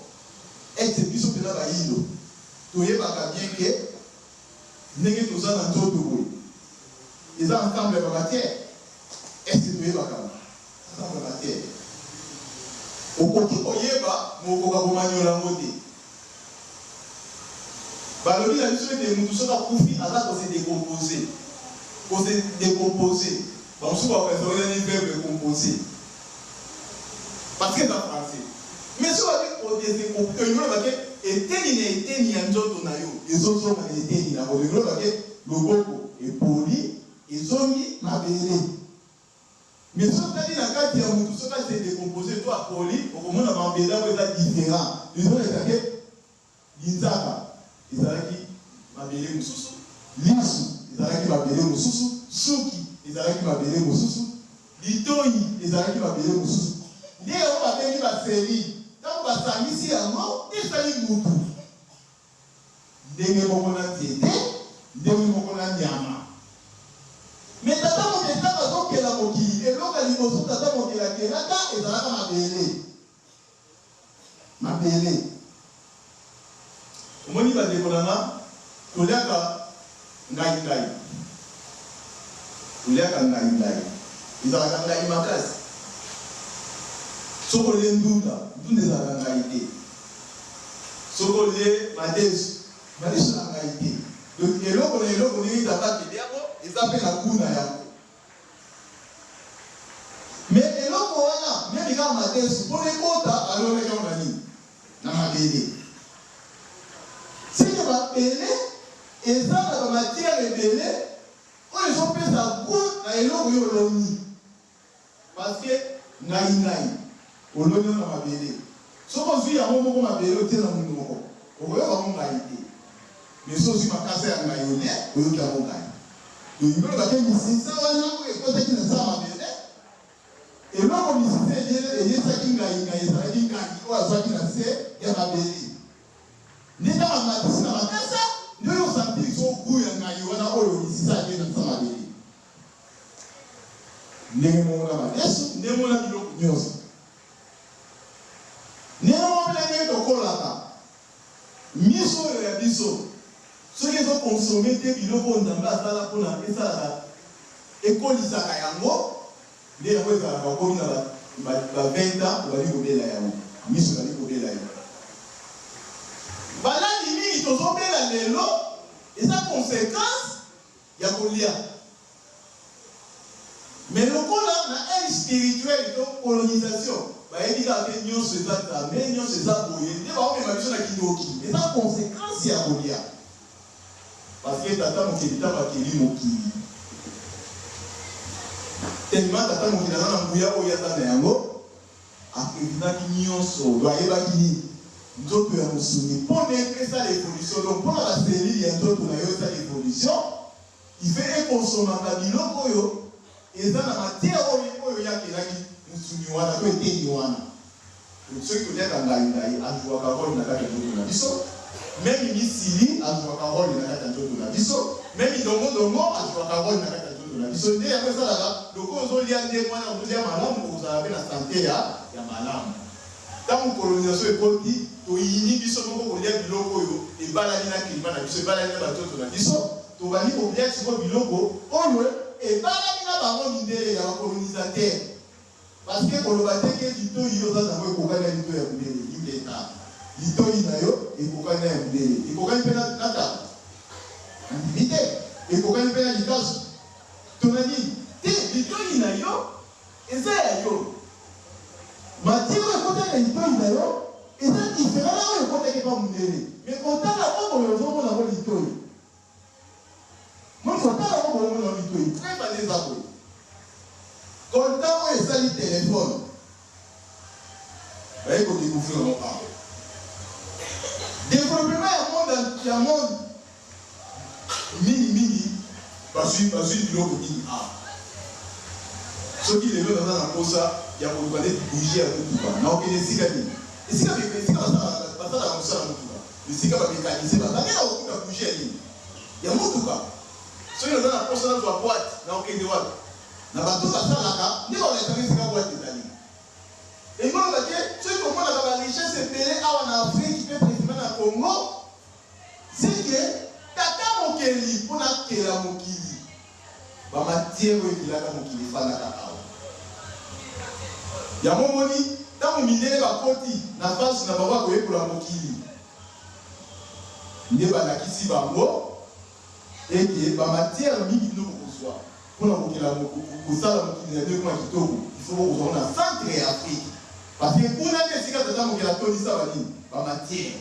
ete biso mpena bayindo toyebaka bien ke ndenge toza na nzoto boye eza ensemble ya bamatière ese toyebaka ensemble ya matière okoki koyeba mokoka komanyola yango te balobi na biso ete mutu soki akufi aza kose décompose bamosusu bapresauelani verbe composé parce que dans français mais so babi eteni na eteni ya nzoto na yo ezozonga na eteni na bolengolo bake loboko epoli ezongi mabele mais sotali na kati ya mutu soki ase décompose to apoli okomona mabele yango eza différent ezonga ezake linzaka ezalaki mabele mosusu lisu ezalaki mabele mosusu suki ezalaki mabele mosusu litoyi ezalaki mabele mosusu nde oyo babengi baseri ntango basangisi yango esali mutu ndenge moko na nzete ndenge moko na nyama. Mais tata mokili tata azokela mokili eloko ya liboso tata mokili akelaka ezalaka mabele. Omoni bandeko na nga toliaka ngai. Ezalaka ngai makasi. Soko le ndunda ezalaka ngai te. Soko le madesu na ngai te. Donc eloko na eloko ndenge tabakeli yango eza mpe na kuna yango. Mais eloko wana meme kaka madesu mpo ekota alobeka yango na nini na mabele. Sike mabele eza na bamatiere ebele oyo ezopesa goût na eloko oyo oloni. Parce que ngai oloni na mabele. Soko ozwi yango moko mabele otie na mundu moko okoyoka ngo ngai te. Mais soki makasa ya ngai one oyoki yango ngai. Yongolo bake misisa wana oyo ekotaki na za mabele. Eloko misisa eyesaki ngai ezalaki ngai oyo azwaki na se ya mabele. Nita mamatisi na makasa ndio osantiri so goût ya ngai wana oyo misisa ake na za mabele. Ndenge mona madesu ndenge mona biloko nyonso. Néanmoins, les gens miso ya biso soki ezo consommer te biloko nzambe asala mpona esalaka ekolisaka yango nde yango ezalaka okomi na ba 20 ans obali kobela yango miso obali kobela yango. Baladi mingi tozobela lelo eza conséquence ya kolia. Mais lokola na aide spirituelle to colonisation bayebi kaka te nyonso eza nzambe nyonso eza boye nde baomema biso na kindoki eza conséquence ya kolia. Parce que tata mokili ntango akeli mokili tellement tata mokili aza na nguya oyo aza na yango akelinaki nyonso bayebaki nini nzoto ya mosuni mpona epesa l'évolution. Donc mpona baselili ya nzoto na yo eza l'évolution il fait ekonsomaka biloko oyo eza na matière oyo yakelaki musuni wana to eteni wana. Soki toliaka ngai azwaka role na kati ya nzoto na biso, meme misili azwaka role na kati ya nzoto na biso, meme ndongo azwaka role na kati ya nzoto na biso. Nde yango esalaka loko ozolia nde mwana ozolia malamu ozala mpe na sante ya malamu. Ntango colonisation ekoti toyini biso moko kolia biloko oyo ebalani na klima na biso ebalani na banzoto na biso tobandi kolia siko biloko oyo ebalani na bango mindele ya bacolonisateur. Parce que koloba teke litoi oza nango ekokani ya litoi ya mundele yuleta litoi na yo ekokani ya mundele ekokani mpe na tata andimite ekokani mpe na likaso tonani te litoi na yo eza ya yo matiro ekotani ya litoi na yo eza diferent na oyo ekotaki pa mundele. Mais kotala oko ozomona ngo litoi moi kotala oko ozomona litoi très bande eza boye. Quand on est sali téléphone, vous allez découvrir mon art. Développement du monde, mini, parce que du lot mini art. Ce qui est le dans la cause, il y a pour nous aller bouger à tout le monde. Non, il y a des cigales. Les cigales, c'est pas ça, la moussa à tout. Les cigales, c'est mécanisé. Il y a beaucoup de bouger. Il y a beaucoup de cas. Ce qui est dans la cause, on doit boîte, non, il y a des boîtes. Na bato basalaka nde baolekamisika boite ezali engolo bake soki komonaka barichesse ebele awa na afrique mpe président na congo seke tata mokeli mpona kela mokili bamatiere oyo ekilaka mokili efandaka awa yango moni ntango mindele bakoti na fasi na bango akoyekola mokili nde balakisi bango ete bamatiere mingi biloko kozwa mpona kokela kosala mokili na biloko ya kitoko ifo kozwa na centre ya afrique. Parce que kuna te esika tata mokili atondisa banini bamatiere.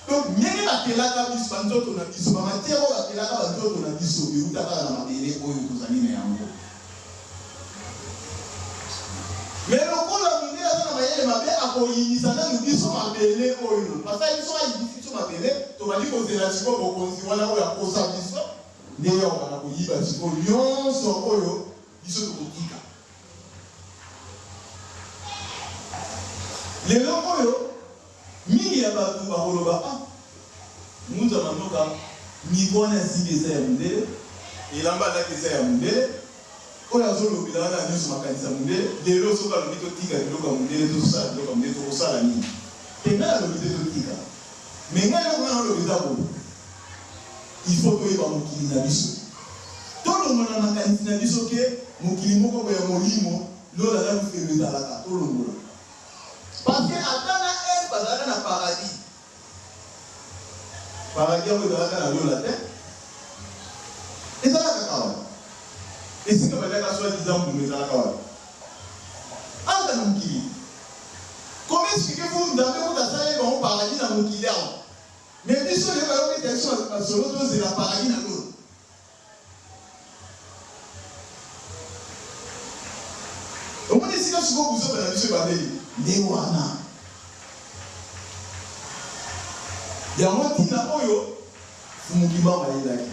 Donc ndenge bakelaka biso banzoto na biso bamatiere oyo bakelaka banzoto na biso eutaka na mabele oyo tozali na yango. Mais lokola mondele aza na mayele mabe akoyinisa nanu biso mabele oyo pasali biso ayibisi biso mabele tobandi kozela sikoyo bokonzi wana oyo akosa biso nde yaokaka koyiba sikoyo nyonso oyo biso tokotika. Lelo oyo mingi ya bato bakoloba Nous avons ni bonne si des amis, et l'ambassadeur des amis, quand il y a un lobby là, nous sommes à Kanizamundé, les lots sont à l'hôpital Tika, les lots à tout ça, les lots à tout ça, la nuit. Et là, l'hôpital Tika. Mais là, on a l'hôpital, il faut que mon kili na biso. Tout le monde a un kili na biso que mon kili moko ya molimo, l'eau là nous fait le talaka, tout le monde. Parce que attends elle bazala na paradis. Paradis on va dans l'eau la terre. Et ça la kawa. Et si que bazala soit disant pour me talaka wa. Anda mon kili. Comment expliquez-vous dans le monde à ça on paradis dans mon kili? Mais biso les bayoke direction à solo c'est la paradis na l'eau. On dit si que vous vous avez biso badeli. Lewana. Yango tina oyo fumukima bayilaki.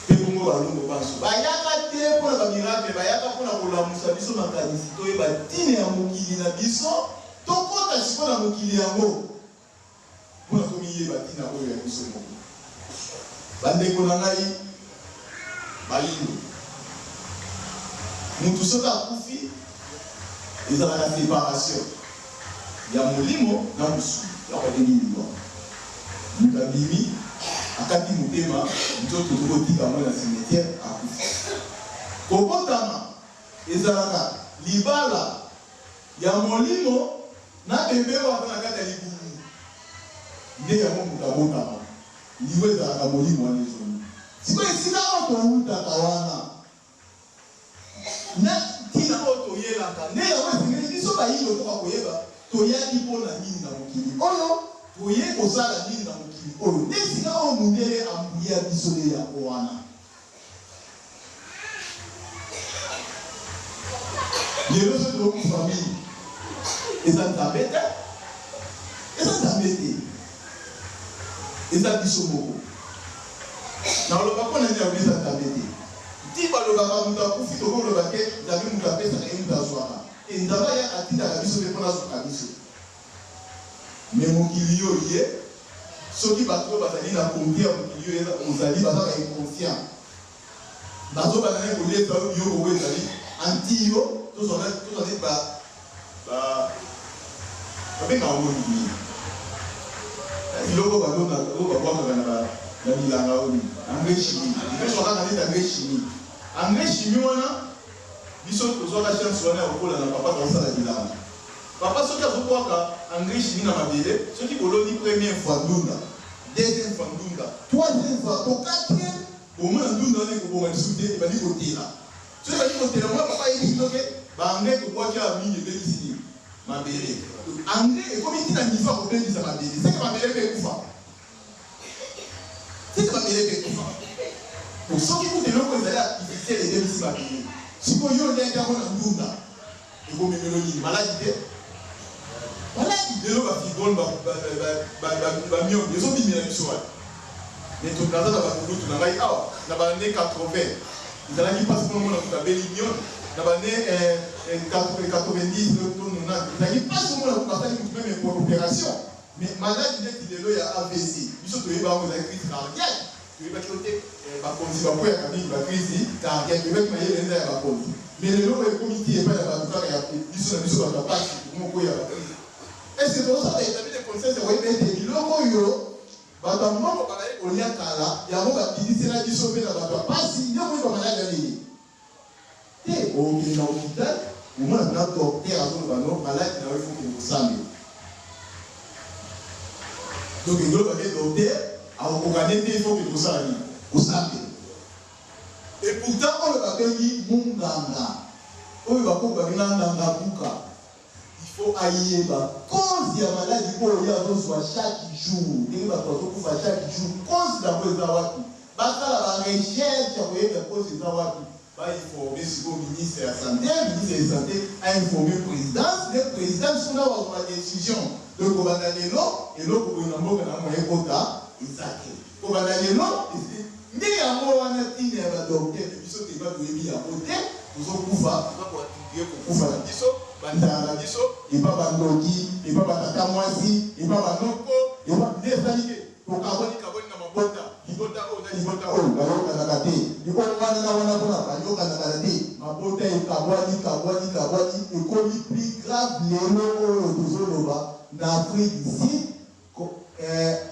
Pe bongo balongo banso. Bayaka te pour la miracle, bayaka pour la kolamusa biso makanisi to yeba tine ya mokili na biso to kota siko na mokili yango. Pour komi yeba tina oyo ya biso moko. Bandeko na ngai bayindo. Mutu soka kufi ezalaka séparation ya molimo na musu ya kodengi liwa mukabimi akati mutema nzoto tokotika mwa na cimetière akufi kokotama ezalaka libala ya molimo na bembewa mpona kati ya libulu nde yango mutabotama liwe ezalaka molimo wana ezoni siko esika oyo toutaka wana na tina oyo toyelaka nde yango esengeli biso bayindo toka koyeba toyaki mpona nini na mokili oyo toye kosala nini na mokili oyo nde esika oyo mondele ambuya biso le yango wana lelo so tokokufa mingi eza nzambe te eza nzambe te eza biso moko na oloba mpona nini yango eza nzambe te ti balobaka moto akufi tokoloba ke nzambe moto apesaka ye moto azwaka nzambe ayaka atindaka biso mpe mpona azoka biso me mokili oyo ye soki bato oyo bazali na kombi ya mokili oyo ozali bazaka inconscient bazobana naye koleta biloko oyo ezali anti yo tozali babengaka ngo nini biloko oyo babwakaka na bilanga oyo engrais chimie ekaka neti engrais chimie engrais chimie wana biso tozwaka chance wana ya kokola na papa tozosala bilanga papa soki azokwaka engrais chimie na mabele soki koloni première fois ndunda deuxième fois ndunda troisième fois to quatrième omona ndunda wana ekobonga lisusu te ebandi kotela soki ebandi kotela mwa papa yebi toke baengrais tokwaki ya mingi ebelisi nini mabele engrais ekomi ntina nifa kobelisa mabele seke mabele mpe ekufa seke mabele mpe ekufa soki kuta eloko ezali artificiel ebelisi mabele sikoyo yo oliaki yango na ndunda ekomemelo nini maladi te maladi lelo bafibole bamionde ezobimela biso wana mais tonaza na bakulutu na ngai awa na bane 80 ezalaki mpasi mpona mona kokabeli mionde na bane 90 ezalaki mpasi omona kokasali mutu meme opération mais maladi neti lelo ya AVC biso toyeba yango ezali crise cardiaque toyebaki ote bakonzi bakweyaka mingi bacrise cardiaque toyebaki mayele nza ya bakonzi mais lelo oyo ekomi ti epai ya bato kaka ya biso na biso bato apasi moko ya bacrise est ce que tozosala établi de conscience oyebi ete biloko oyo bato ya moko bazali kolia kala yango babilisela biso mpe na bato apasi nyongo oyo bamaladi ya nini te okende na hôpital omona na docteur azoloba no maladi na yo ifokende kosambela donc engoloba te docteur akokokane te ifokende kosala nini kosambela et pourtant oyo babengi munganga oyo bakoki na nganga buka il faut ayeba cause ya maladi oyo azozwa chaque jour ndenge bato bazokufa chaque jour cause yango eza wapi basala barecherche ya koyeba cause eza wapi bainforme sikoyo ministre ya santé ministre ya santé ainforme présidence le président sona bazwa décision de kobanda lelo eloko boye na mboka na yango ekota eza te kobanda lelo nde yango wana ntina ya badokter biso teba toyebi yango te tozokufa tozakoatudie kokufa na biso bandala na biso epa bandoki epa batata mwasi epa banoko epa nde ezali te d'Afrique ici,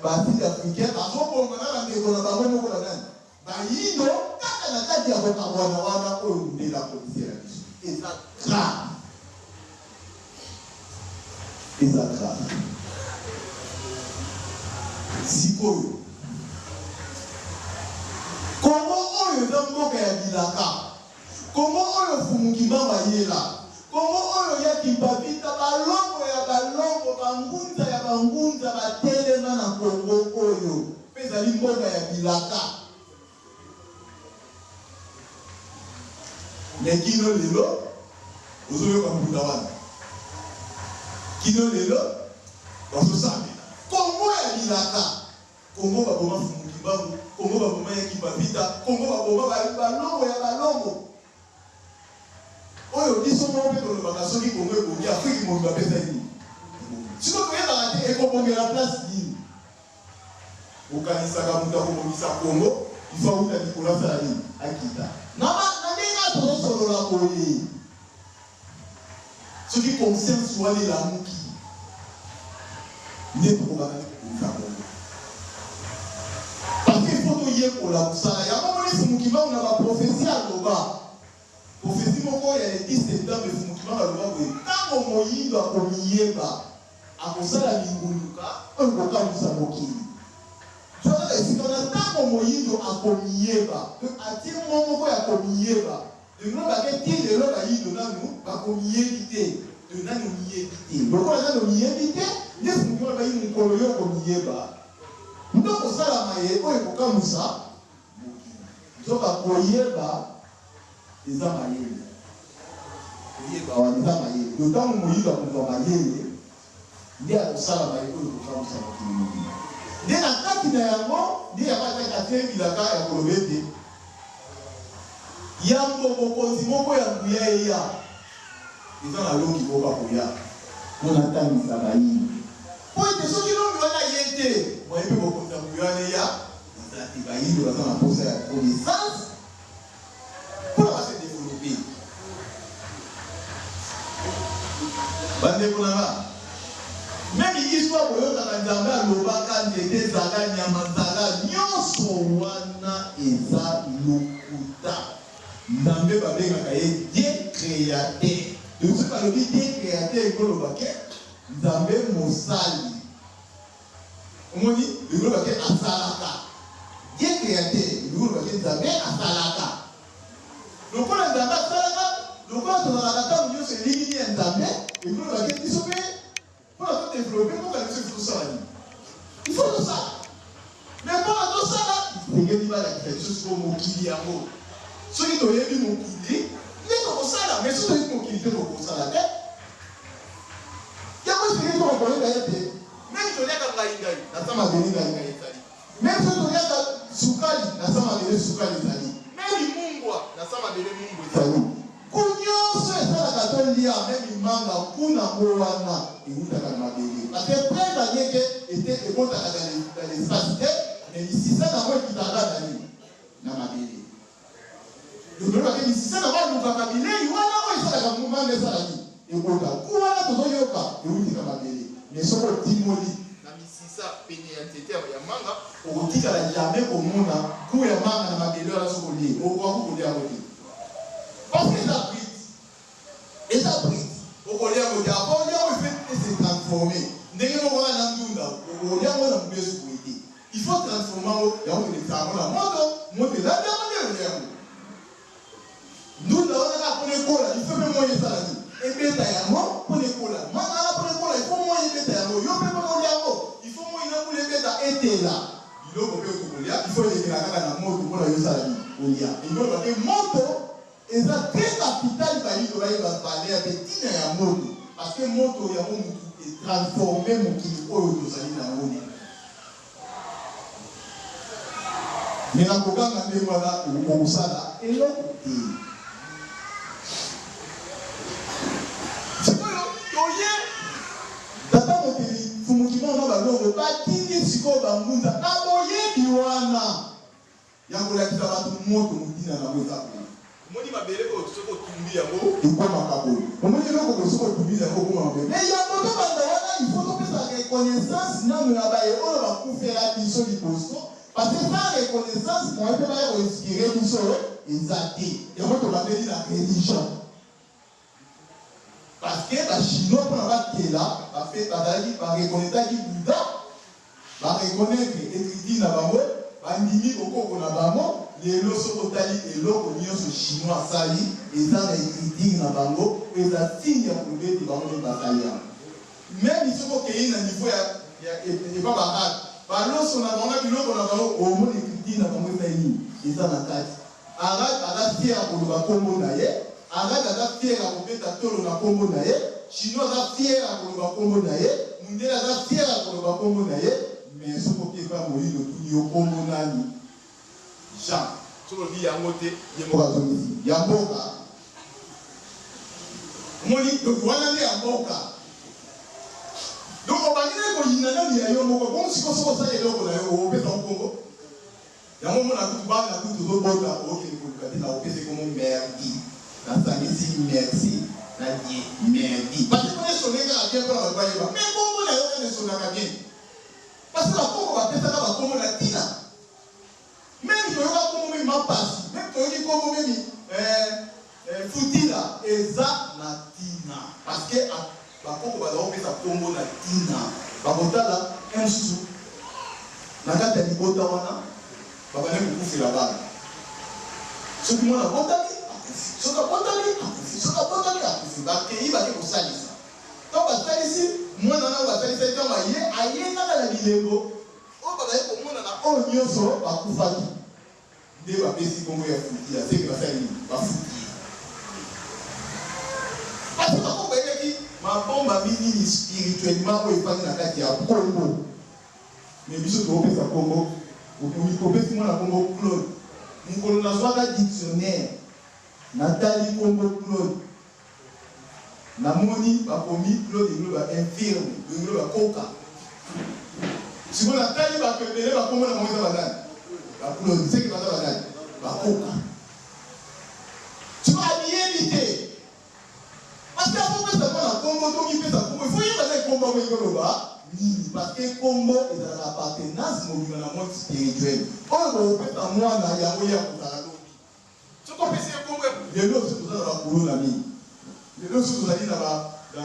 Basi africain, azobonga na ndeko na bango moko na nani. Bayindo kaka na kati ya bokabwana wana oyo ndela polisi ya biso. Eza grave. Eza grave. Sikoyo. Kongo oyo eza mboka ya bilaka. Kongo oyo Fumukimba yela. Kongo oyo ya kimbavita balongo ya balongo bangunza ya bangunza batelema na Kongo oyo peza limboka ya bilaka. Nekino lelo ozoyo kampunda wana. Kino lelo basosamela. Kongo ya bilaka. Kongo baboma Fumukimba, Kongo baboma ya kimbavita, Kongo baboma balongo ya balongo. Oyo biso mo pe ko ba soki Kongo ko ya Afrique mo ba pesa ni. Siko ko yeba ate eko bongela place ni. Ukanisa ka muta ko misa Kongo, ifa uta ni kula sala ni akita. Na ndenga to solo la ko yi. Soki conscience wali la muki. Ne ko ba ka ko Kongo. Parce que faut to ye ko la sala ya mo ni Fumukimba na ba prophétie aloba. Prophétie moko ya 10 septembre Fumukimba aloba boye tango moyindo akomiyeba akosala linguluka oyo kokamwisa mokili. Soka esika na tango moyindo akomiyeba atie moko ya komiyeba lelo bake ti lelo bayindo nanu bakomiyebi te de nani omiyebi te lokola nani omiyebi te nde Fumukimba bayi mokolo yo komiyeba ndo kosala maye oyo kokamwisa mokili. Soka koyeba eza mayele. Koyeba wana eza mayele. Yotango moyindo akozwa mayele nde akosala mayele oyo kokamwisa mokili mobili. Nde na kati na yango nde yabataki ate bilaka ya koloba ete yango bokonzi moko ya nguya eya eza na longi koka koya mpona tangisa bayini po ete soki longi wana ye te moyebi bokonzi ya nguya wana eya eza te bayini baza na posa ya connaissance mpona base développer. Bandeko nanga même histoire boyokaka nzambe alobaka nzete ezala nyama zala nyonso wana eza lokuta. Nzambe babengaka ye Dieu créateur. Soki balobi Dieu créateur ekolobake nzambe mosali. Omoni ekolobake asalaka. Dieu créateur ekolobake nzambe asalaka. Lokola nzambe asalaka, lokola tozalaka ntango nyonso elingini ya nzambe ekolobake biso mpe pour développer, pour que les choses soient il faut tout ça. Mais pour tout ça, il faut que quelque chose pour mokili yango. Ceux qui ont eu mokili, les gens ça là, mais ceux qui ont mokili de ça là. Il y a quoi ce qui ont connaît d'ailleurs. Même tu regardes la ingai, la sama de l'ingai itali. Même tu regardes sukali, la sama de sukali itali. Même imungwa, la sama de imungwa itali. Kunyoso esala katolia même imanga kuna moana eutaka na mabele. Parce que près nyeke était ebotaka dans l'espace mais ici ça na moi kitaka na mabele. Donc le baké ici ça na moi lukaka bilei wana o esala ka mumanga esala ni. Ebota kuwana tozoyoka eutika mabele. Mais soko timoli na misisa pene ya tete ya manga okotika la jamais komona ku ya manga na mabele ala soko li. Okwa ku kolia ngoti. Parce que ça brille. Et ça brille. Au collier, on dit, après, on fait se transformer. Il faut transformer. Nous, nous avons il faut même moyen ça. Et bien, pour l'école, il faut moyen il faut moyen de là. Il faut les gars moto pour la yosali. Il faut que moto est très capital pour les parler à petit ya moto parce que moto ya moto est transformé mon qui oyo tozali na ngoni. Mais na kokanga nde wala okosala eloko te. Oye tata mokili Fumukimba na balongo batindi siko bangunza na boyebi wana ya kolakisa bato moto mutina na boza. Moni mabele ko soko tumbi yango ikoma kaboyo. Omoni loko ko soko tumbi yango koma mabele. Mais ya moto banda wana il faut to pesa reconnaissance non na ba e on va couper la biso du posto parce que par reconnaissance moi peut pas inspirer biso exacté et moi to ba dire la religion parce que la chinois pour avoir qui là va faire va reconnaître qui Bouddha va reconnaître écrit na bango ba ndimi okoko na bango les loso totali et loko nyonso chinois sali et ça écrit na bango et ça signe ya probé di bango de bataille. Même si vous avez un niveau et pas baraque, par lorsqu'on a un biloko na bango au moins écrit na bango faini et ça na kati. Arabe ala fier pour le kombo na ye, arabe ala fier pour peta tolo na kombo na ye, chinois ala fier pour le kombo na ye, mundela ala fier pour le kombo na ye, mais ce qui est pas mourir de tout yo kombo nani. Jean, ce que dit yangote, yamboka. Moni donc voilà les yamboka. Donc on va dire qu'on y a un peu de temps, comme si on se faisait le Congo, il y a un peu de temps, on a merci, parce que on est sonné à bien pour la baille, mais comment on est sonné à bien? Parce que la Congo va peut-être avoir comme la Tina. Même si on a comme ma passe, même si on a comme Foutila, et ça, la Tina. Parce que bakoko bazao pesa kombo na tina bakotala un sou na kata libota wana babane kukufila bana soki mwana botali soka botali akufi bakei bake kosalisa to basalisi mwana na basalisa etama ye ayengaka na bilembo oyo babaye komona na oyo nyonso bakufaki nde bapesi kombo ya Futila seke basali bafuti parce que bakoko bayebaki ma bombe minini spirituellement pour épargner la carte à Congo. Mais biso to pesa Congo, ko pesi moi na Congo Claude. Nous na soit un dictionnaire. Nathalie Congo Claude. Na moni ba komi Claude nglo ba infirme, nglo ba koka. Si vous Nathalie ba kebele ba Congo na moza badani. Ba Claude, c'est que ba badani. Ba koka. Tu vas habiller parce que avant de faire la combo, il faut y aller combo parce que combo est dans l'appartenance au monde spirituel. On peut faire moi na yaoya pour la lobby. Ce qu'on fait c'est combo. Les lots c'est pour ça la boulot la mine. Les lots c'est pour ça la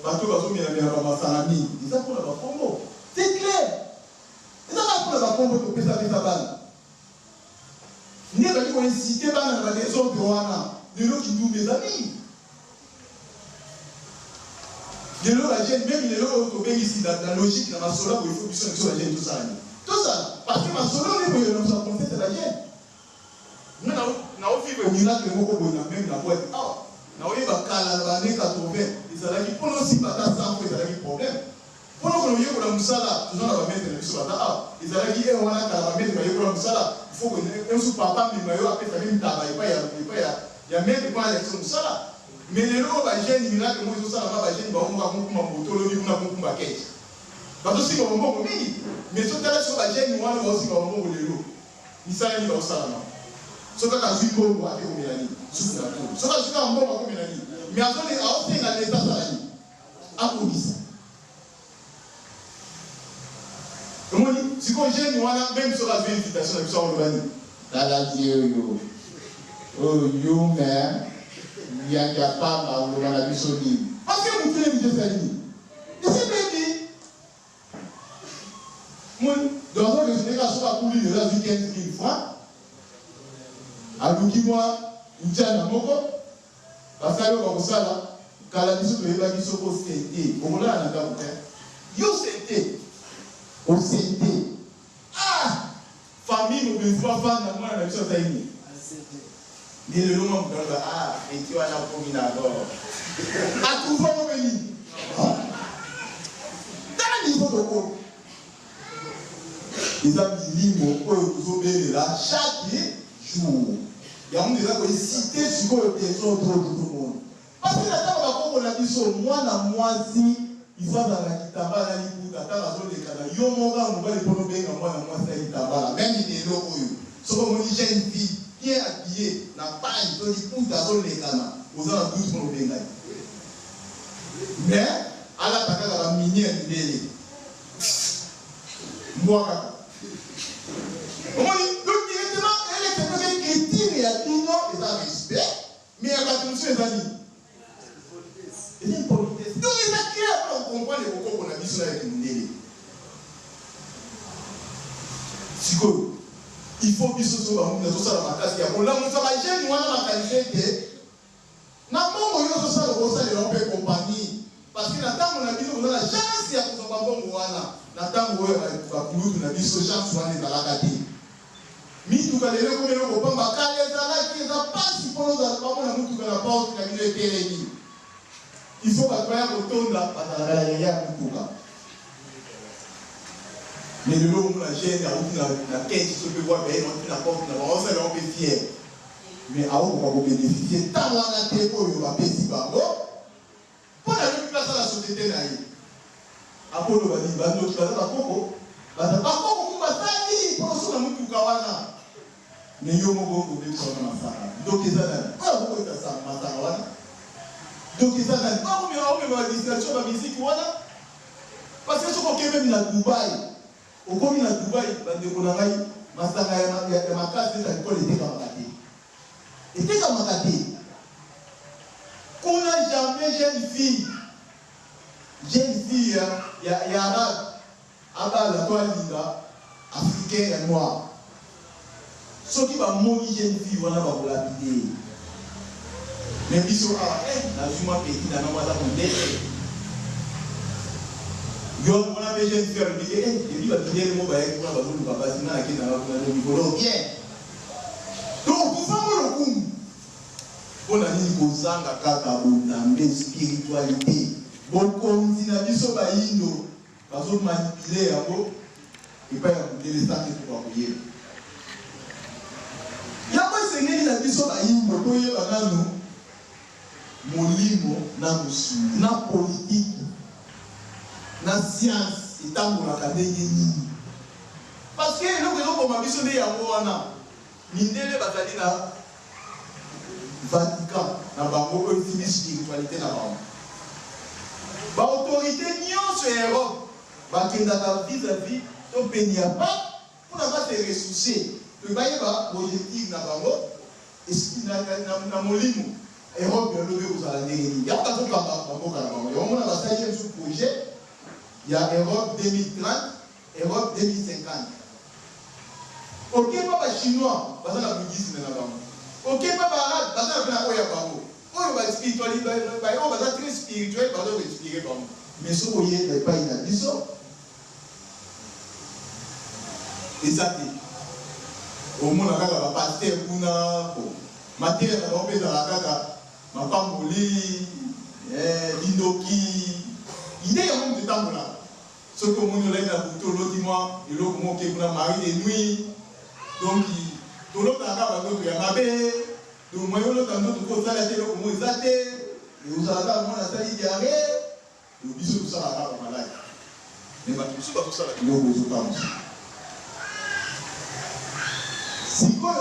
bateau bateau mais la masalami. Ils ça pour la combo. C'est clair. Ils ça pour la combo pour faire ça balle. Ni pas qu'on inciter pas dans les autres wana. Les lots qui nous mes amis. Les lots la gêne, même les lots au ici dans la logique, dans ma solo, il faut que soit la gêne, tout ça. Tout ça, parce que ma solo, il faut que nous apporter de la gêne. Nous avons vu que nous avons même la boîte. Nous avons vu que dans les années 80, ils allaient pour nous si pas ça, ils allaient problème. Pour nous, nous avons vu que nous avons mettre les choses là. Ils allaient dire, on a qu'à mettre les choses là. Il faut que nous soyons papa, mais nous avons fait un tabac, il y a même pas l'élection de ça. Mais les lots va gêner, il y a que moi je sais pas gêner, bah on va comprendre mon moto, le on a comprendre paquet. Parce que si on va comprendre mais ce que là sur la gêne, moi on va aussi comprendre les lots. Il s'est mis dans ça là. Ce que la vie bon va faire au Mélanie. Ce que la bon va faire au Mélanie. Mais attendez, à obtenir la l'état ça là. À police. Comment dit? Si on gêne, voilà même sur la invitation, la on va dire. Là là Dieu yo. Oh yo mère. Il y a pas mal dans la mission. Parce que vous voulez me faire dire. Et c'est bien dit. Moi, dans un génération, à couler de la vie 15 000 francs. À moi, une tienne à Moko. Parce que là, ça là, quand la mission de la mission au CT, au moment là, on a un yo CT. Au CT. Ah! Famille, nous devons faire dans la mission de mais le nom de et tu as la commune d'abord. À tout moment, on dit. Dans le niveau de quoi? Les amis, ils là chaque jour. Il y a des gens qui citent sur le question de tout le monde. Parce que la table on a dit sur moi, si ils sont dans la kitaba, ils sont dans la zone de Canada. Ils ont on va les prendre bien moi, c'est la kitaba. Même il est là, sauf que moi, j'ai une vie. Bien habillé, n'a pas une petite dans le Ghana, aux alentours de Bengali. Mais, à la taka la minière de l'élé. Moi, donc directement, elle est une critique et à Pino, et ça respect, mais elle va tout faire les amis. C'est une politesse. Donc, il y a qui on comprend les vocaux qu'on a dit sur la Kindé. Psycho, il faut que ce soit la classe qui a pour là, on va gêner, on va qualifier. Na bongo yo ça le rosa de l'ombre compagnie parce que na temps on a dit on a la chance ya kuzoba bongo wana na temps on va kulutu na biso chance wana za la kati mi tu kalele ko melo ko pamba kale za la ki za pasi pour za ba mona mutu kana pause na bino ekeleni il faut ba kwa ko tonda ba la ya mutuka mais le long la gêne a na quête se peut voir ben on na porte na on ça l'ombre fier. Mais à où on va bénéficier tant on a été pour le pays bango pour la place à la société naïe. Apollo va dire bando tu vas pas koko va pas koko pour batali pour son amour pour kawana. Mais yo mo go be so na masaka. Donc ça là. Ah vous êtes ça masaka wana. Donc ça là. Ah on me va distraction la musique wana. Parce que ce qu'on fait na Dubaï. Au comme na Dubaï bande ko na ngai masaka ya makasi za école était comme ça. Et c'est comme ça. Qu'on n'a jamais jeune fille, il y a arabe, la toile linda, africain et noir. Ce qui va mourir jeune fille, on a pas pour l'habiter. Mais ils sont la jument petit, la maman a mon on a besoin de faire le billet, et puis il va dire le mot, il va vous le papa, sinon la qui n'a pas de bien. Donc, pour ça, on le on a dit que Zanga Kaka, la spiritualité, bon, comme si la biso baïndo, parce que manipuler à vous, et pas y les stars pour appuyer. Il y a pas de la biso baïndo, pour y avoir molimo, na politique, na science, et tant qu'on a cadé. Parce que nous, comme biso de Yamoana, Mindele Batalina. Vatican, na bango une spiritualité na bango. Ba autorité nyonso en Europe, ba kendaka vis-à-vis to penia pas pour na ba se ressourcer. To ba yeba objectif na bango esprit na molimo. Europe yo lobe kozala ndenge. Ya ka to kamba bango kala bango. Yo mona ba saye sous projet. Il y a Europe 2030, Europe 2050. OK pas chinois, ba na bouddhisme na bango. Ok, pas arabe, parce que la oya bango. On va spiritualité, on va être très spirituel, on va respirer bango. Mais ce qu'on y est pas inhabissant. Et ça dit, au monde la va passer kuna, matière va tomber dans la caca, ma femme moli, l'indoki, il est un monde de temps là. Ce que mon l'a pour tout l'autre mois, et l'autre mot qui est pour mari de nuit, donc tout l'autre a d'autres yamabe, tout le monde a d'autres causes à la télé comme ils ont et vous avez un monde à salir diarrhée, le bisou tout ça à la malade. Mais tout ça, tout ça, il y a beaucoup de temps. Si quoi,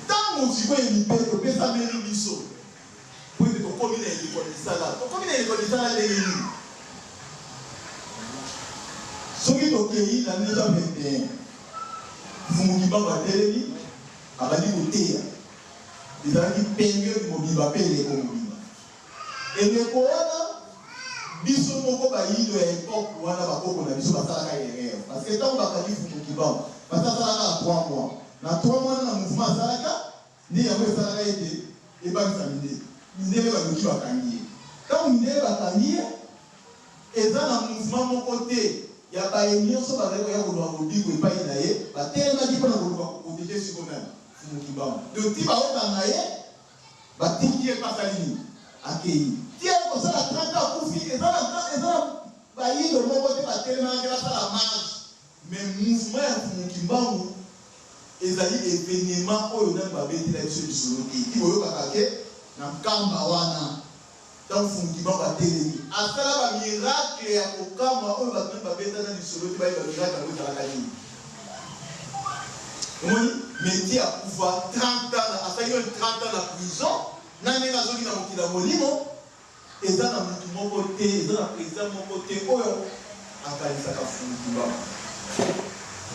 tant que tu veux une paix, tu peux s'amener le bisou. Pour que tu combines les écoles de salade. Tu combines les écoles de salade et les lignes. Ce qui est au pays, l'année 2021, vous qui va téléviser. Abadi koteya ezalaki penge mobimba pe eleko mobimba eleko wana biso moko bayindo ya epoke wana bakoko na biso basalaka erreur parce que ntango bakandi fukuki bango basalaka na 3 mois na 3 mois na mouvement asalaka nde yango esalaka ete ebangisa mindele baluki bakangi ye ntango mindele bakangi ye eza na mouvement moko te ya baye nyonso bazali koya koluka kobiko epai na ye batelemaki mpona koluka koprotege sikonani donc ti baokanga ye batiki ye pasalini akei ti ekosala 30 akufi eza na bayindo moko te batelemaki basala marche mais mouvement ya fumuki mbangu ezali événement oyo nani babetela biso lisolo te ti boyokaka ke na nkamba wana ntango fumuki mbangu atelemi asala bamiracle ya kokamba oyo bato nani babetana lisolo te bayeba miracle yango ezalaka nini omoni métier à pouvoir 30 ans, à faire 30 ans en prison, n'a pas besoin de monter dans mon limo, et dans mon côté, et dans la président mon côté, oh, à Kalisa Kafou,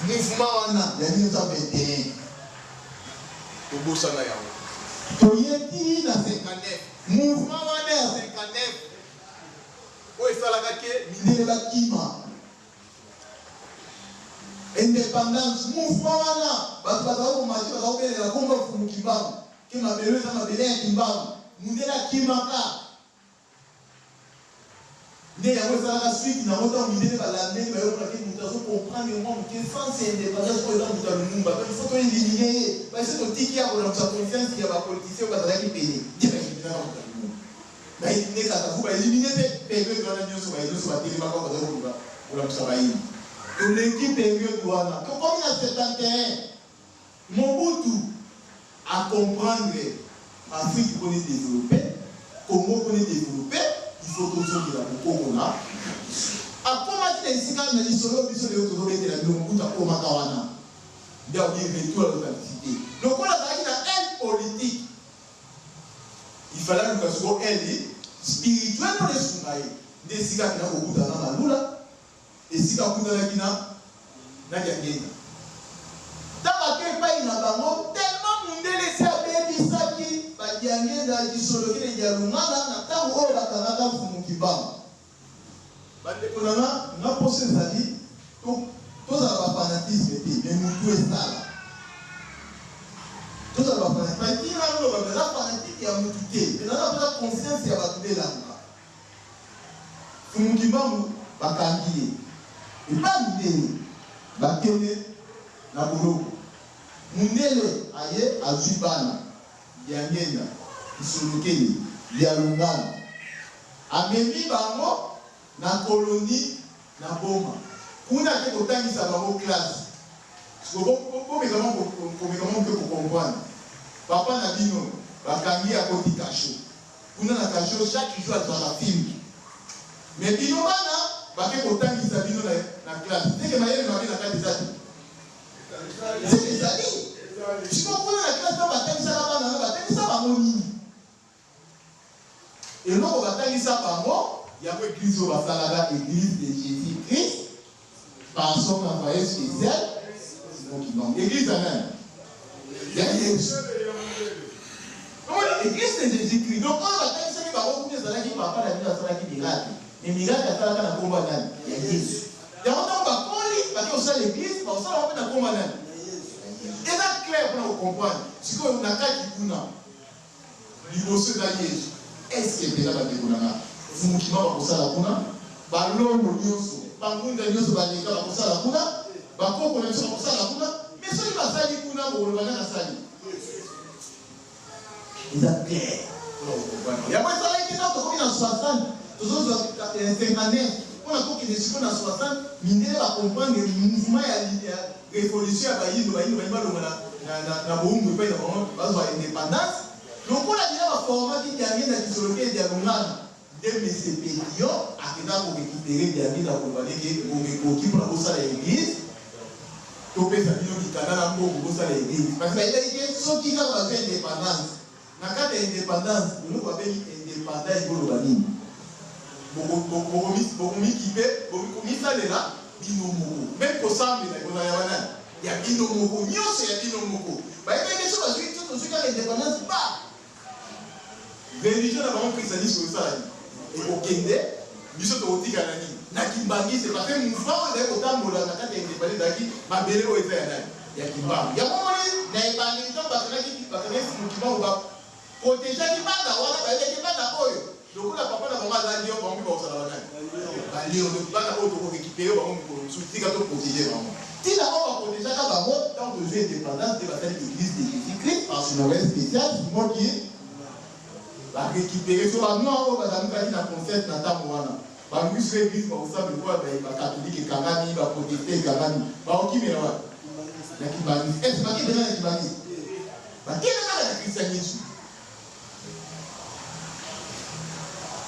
mouvement wana ya 1921 tobosana yango toyeti na 59 mouvement wana ya 59 oyo esalaka ke mindele bakima indépendance mouvement wana bato bazala komaci bazala kobelela komba fumu kimbangu ke mabelo eza mabele ya kimbangu mindele akimaka nde yango ezalaka suite nango ntango mindele balandeli bayokolaki moto azokomprendre mwa moke sans indépendance oyo eza moto ya lumumba pe ifo toelimine ye baese totiki ya kolamisa conscience ya bapolitisien oyo bazalaki pene nde baelimina na moto ya lumumba baelimine kaka fu baelimine mpe période wana nyonso bayenyonso batelemaka bazali kolamisa bayini toleki période wana tokomi na 71 Mobutu a comprendre Afrique pone développé Congo pone développé il faut tozongela bokoko na akomaki na esika na lisolo biso leo tozobetela bino Mobutu akomaka wana nde aobi retour à l'authenticité lokola azalaki na aile politique il fallait luka siko aile spirituel mpo nesunga ye nde esika akina kokutana na lula esika akutanaki na Diangenda ntango ake epai na bango tellement mundele esi abebisaki badiangenda kisolokele ya lungana na ntango oyo bakangaka mfumu kimbangu bandeko nanga nga poso ezali tozala bafanatisme te me mutu esala tozala bafanatisme oloba eza fanatike ya mutu te ezala mpoza conscience ya bato belanga mfumu kimbangu bakangi ye epa mindele bakende na boloko mundele aye azwi bana Diangenda kisolokeli ya lungana amemi bango na koloni na boma kuna ake kotangisa bango classe komekama mpe kokomprendre papa na bino bakangi akoti kasho kuna na kasho chaque jour azwaka filme me bino bana bake kotangisa bino na classe teke mayele mabe na kati ezali ezali sikokuna na classe to batangisaka bana batangisa bango nini eloko batangisa bango yango église oyo basalaka église de Jésus Christ par son envoyé spécial Kimbangu église ya nani ya Yesu église de Jésus Christ donc oyo batangisaki bango kuna ezalaki papa na bino asalaki miracle mais miracle asalaka na kombo ya nani ya Yesu yango ntango bakoli bake kosala l'église bakosala mpe na kombo ya nani eza clair mpona kokomprendre sikoyo na kati kuna liboso eza Yesu eske mpena bandeko nanga fumukima bakosala kuna balongo nyonso bangunda nyonso baleka bakosala kuna bakoko na biso bakosala kuna me soki basali kuna bokoloba nani asali eza clair mpona kokomprendre yango ezalaki ntango tokomi na 60 tozozwa 59 mpona tokende sikoyo na 60 mindele bakomprendre mouvement ya révolution ya bayindo balonga na boumbu epai na bango bazwa indépendance lokola dina baformaki Diangenda kisolokeli ya lungana nde mese Pétion akenda korécupere Diangenda koloba ndenge bomekoki mpona kosala église topesa bino mikanda na mbongo kosala église parce bayebaki te soki kaka bazwa indépendance na kati ya indépendance eloko babengi indépendant ekoloba nini bokomikipe bokomisalela bino moko meme kosambela ekozala ya banani ya bino moko nyonso ya bino moko bayebaki so bazwi to tozwi kaka indépendance ba religion na bango christianisme osalani ekokende biso tokotikana nini na kimbangisi parce que mouvement oyo ezali kotambola na kati ya indépendance ezalaki mabele oyo eza ya nani ya kimbangu yango moni na ebandeli ntango bakangaki mokimbangu baprotegeaki banda wana bayebaki banda oyo lokola papa na bango azali yo bango mpe bakosala banani balio bana oyo tokorécupere bango mikolo mosusu tika toprotege bango tina oyo baprotegeaka bango ntango tozwi indépendance te basali église de Jésus Christ en son envoyé spécial simoki barécupere so banoa oyo bazalukaki na concerte na ntango wana balukiso église bakosambela mpo bakatholike ekangami baproteste ekangami bakokimela wana na kibangisi ese bakendeka na kibangisi bakendeka na christianisme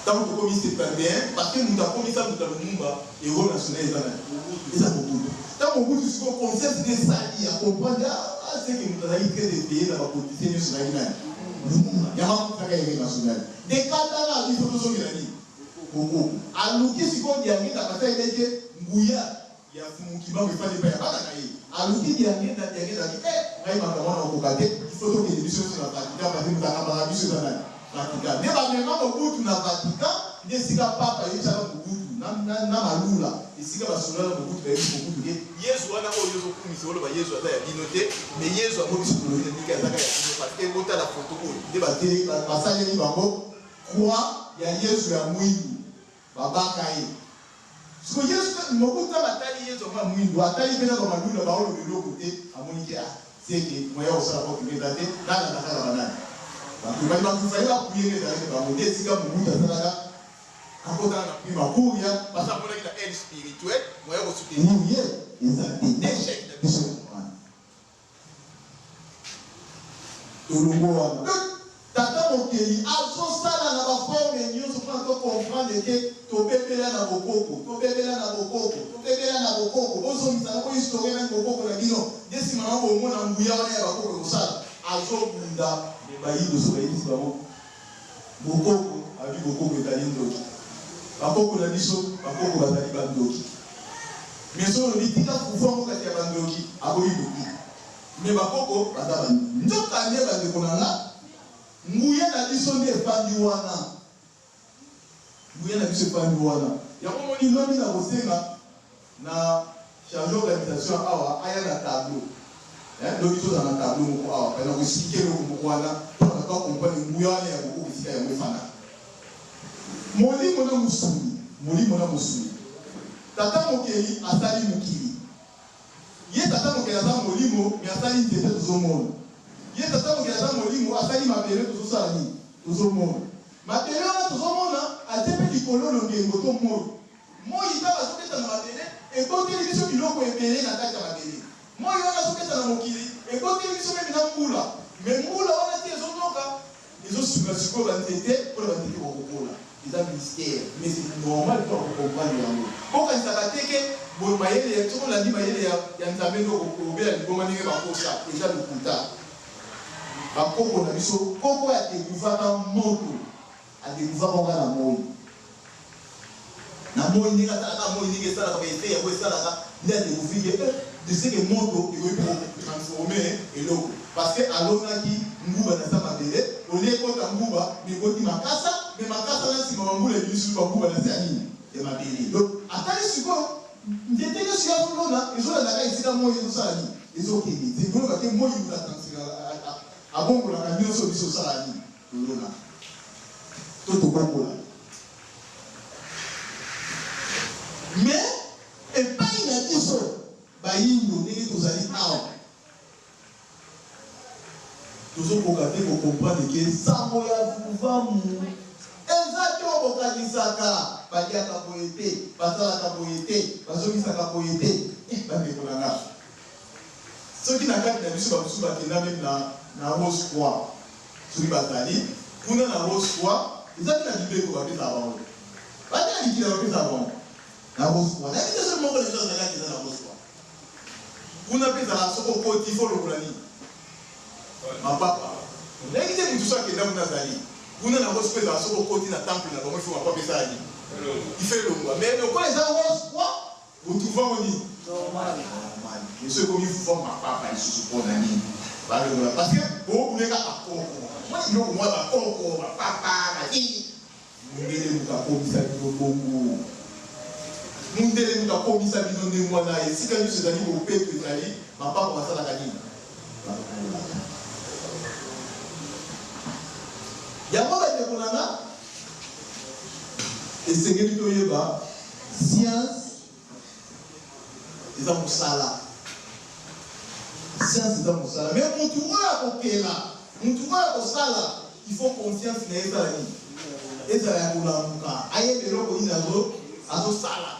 ntango tokomi 71 parce que moto akomisa moto ya lumumba héros national eza Mobutu ntango Mobutu siko concept nde esali ya comprendre seke moto azali très dépayé na bapolitisien nyonso ezalaki nani lumumba yango akokutaka héros national dekatana biso tozongela nini Kongo aluki sikoyo Diangenda parce ayebeke nguya ya fumukiba wefali pa ya bana na ye aluki diangenda ngai makamona okokate ifoto ke biso na Vatican parce que mutaka biso na Vatican ne ba mema mobutu na Vatican nde sika papa yisala mobutu na malula esika basolala mobutu ba yesu mobutu ke Yesu wana oyo zo kumisa olo ba Yesu ata ya bino te mais Yesu amobiso kolonde ndika azaka ya bino parce que bota la photo oyo nde batele basaleli bango croix ya Yesu ya mwindu babaka ye so Yesu mobutu batali Yesu ma mwindu atali pena kwa malula baolo biloko te amoni ke seke moya osala kwa kimeta te nana nakala banani bakubali bakufali bakuyenge zaleke bango te sika mobutu asalaka akota na prima kuya basa mona kita aide spirituelle moya ko soutenir ye ezali échec de biso tolongo wana tata mokeli azosala na baforme nyonso mpona tocomprendre ke tobebela na bokoko bozongisana ko historie na bokoko na bino nde nsima na bomona nguya wana ya bakoko kosala azobunda bayindo so bayebisi bango bokoko abi bokoko ezali ndoki bakoko na biso bakoko bazali bandoki mais so olobi tika fufongo kati ya bandoki aboyi boki me bakoko baza bandoki nzoka nde bandeko na nga nguya na biso nde efandi wana yango moni lobi na kosenga na charge organisation awa aya na tableau lobi tozala na tableau moko awa pena koexplike eloko moko wana mpona ka kompane nguya wana ya kokoko esika yango efanda molimo na mosuni tata mokeli asali mokili ye tata mokeli aza molimo me asali nzete tozomona ye tata mokeli aza molimo asali mabele tozosala nini tozomona mabele wana tozomona atie mpe likolo longengo to moi kaka azobeta na mabele ekoteli biso biloko ebele na kati ya mabele moi wana azobeta na mokili ekoteli biso mpe na mbula me mbula wana te ezotoka ezosunga sikoyo banzete mpona banzete kokokola eza mystère mais c'est normal pour comprendre yango okanisaka teke boye mayele soki olandi mayele ya nzambe nde okobela liboma ndenge bakosa eza lokuta bakoko na biso koko adekuvaka moto adekuvaka oka na moi ndenge asalaka moi ndenge esalaka baese yango esalaka nde adekuvike de ce que moto ekoki transforme eloko parce que alonaki nguba na sa mabele olie ekota nguba mekoti makasa me makasa na nsima bambula ebisu banguba na se ya nini ya mabele donc atali sikoyo nzete nyonso ya kolona ezolandaka esika moi ezosala nini ezokende ezoloba te moi abongolaka nyonso biso osala nini tolona to tobongola mais epai na biso bayindo ndenge tozali awa tozokoka te kokomprendre ke sango ya vuvamu eza te okokanisaka baliaka boye te basalaka boye te bazongisaka boye te bandeko na nga soki na kati na biso bamosusu bakenda meme na rose croix soki bazali kuna na rose croix eza te na libeko bapesa bango bate na likila bapesa bango na rose croix nayebi te soki moko leso azalaki eza na rose croix kuna mpe ezala soko okoti fo lokola nini mapapa nayebi te motu so akenda kuna azali kuna na rose croix ezala soko okoti na temple na bango ifo mapapa ezali ife elongwa mais lokola eza rose croix otrouvango nini yeso ekomi fufa mapapa lisusu mpona nini balongola parce que boobuleka bakoko moni biloko mwa bakoko bapapa banini mundele moto akomisa bino bongo mundele moto akomisa bino ndenge wana esika nyonso ezali bopeto ezali mapapa basalaka nini yango bandeko na nga esengeli toyeba science eza mosala science eza mosala mais motu oyo akokela motu oyo akosala il faut conscience na ye ezala nini ezala ya kolamuka ayebi eloko nini azosala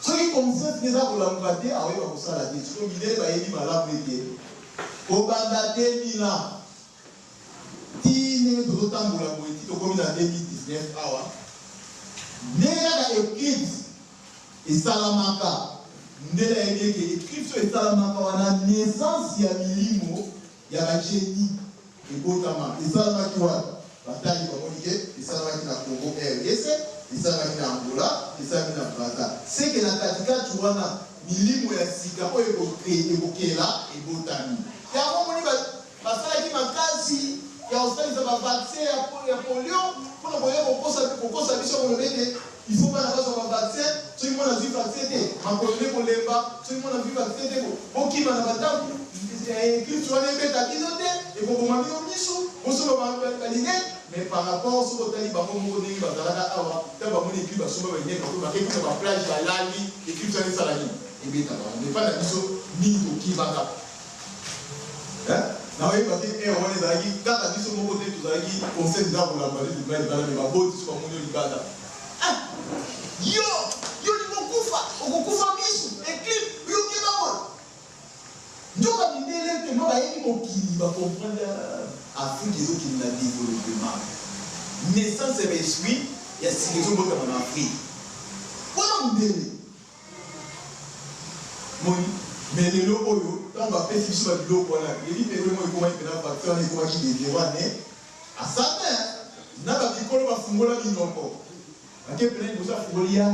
soki conscience na eza kolamuka te aoyeba kosala te soki mindele bayebi malamu ete kobanda 2000 ti ndenge tozotambola boye ti tokomi na 2019 awa ndenge kaka eclipse esalamaka ndela yeke eclipse esalamaka wana naissance ya milimo ya bageni ebotama esalamaki wana batali bamoni ke esalamaki na Congo RDC esalamaki na Angola esalamaki na Brazza seke na katikati wana milimo ya sika oyo ekokela ebotami yango moni basalaki makasi ya kosalisa bavaccin ya polio mpona koya kokosa biso koloba ete il faut bana bazwa bavaccin soki mwana azwi vaccin te makolo nde kolemba soki mwana azwi vaccin te bokima na batambu éclipse wana ebeta bino te ekoboma bino miso bosolo balinge mais par rapport soki otali bango moko ndenge bazalaka awa ta bamoni éclipse basomba balinge bakekuta baplage balali éclipse wana esala nini ebetaka depa na biso nini tokimaka na oyeba te wana ezalaki kaka biso moko te tozalaki conseil eza kolamba libala me baboti so bamoni libanda yo limokufa okokufa miso éclipse yokebamona nzoka mindele te mo bayebi mokili bacomprendre afrique ezokili na développement naissance ya baesprit ya sika ezobotama na afrique wana mondele moni mais lelo oyo ntango bapesi biso babiloko wana yebi pele mo ekomaki mpena facteur wana ekomaki dede wane asame na babikolo bafungola minoko ake pena liboso afungoli ya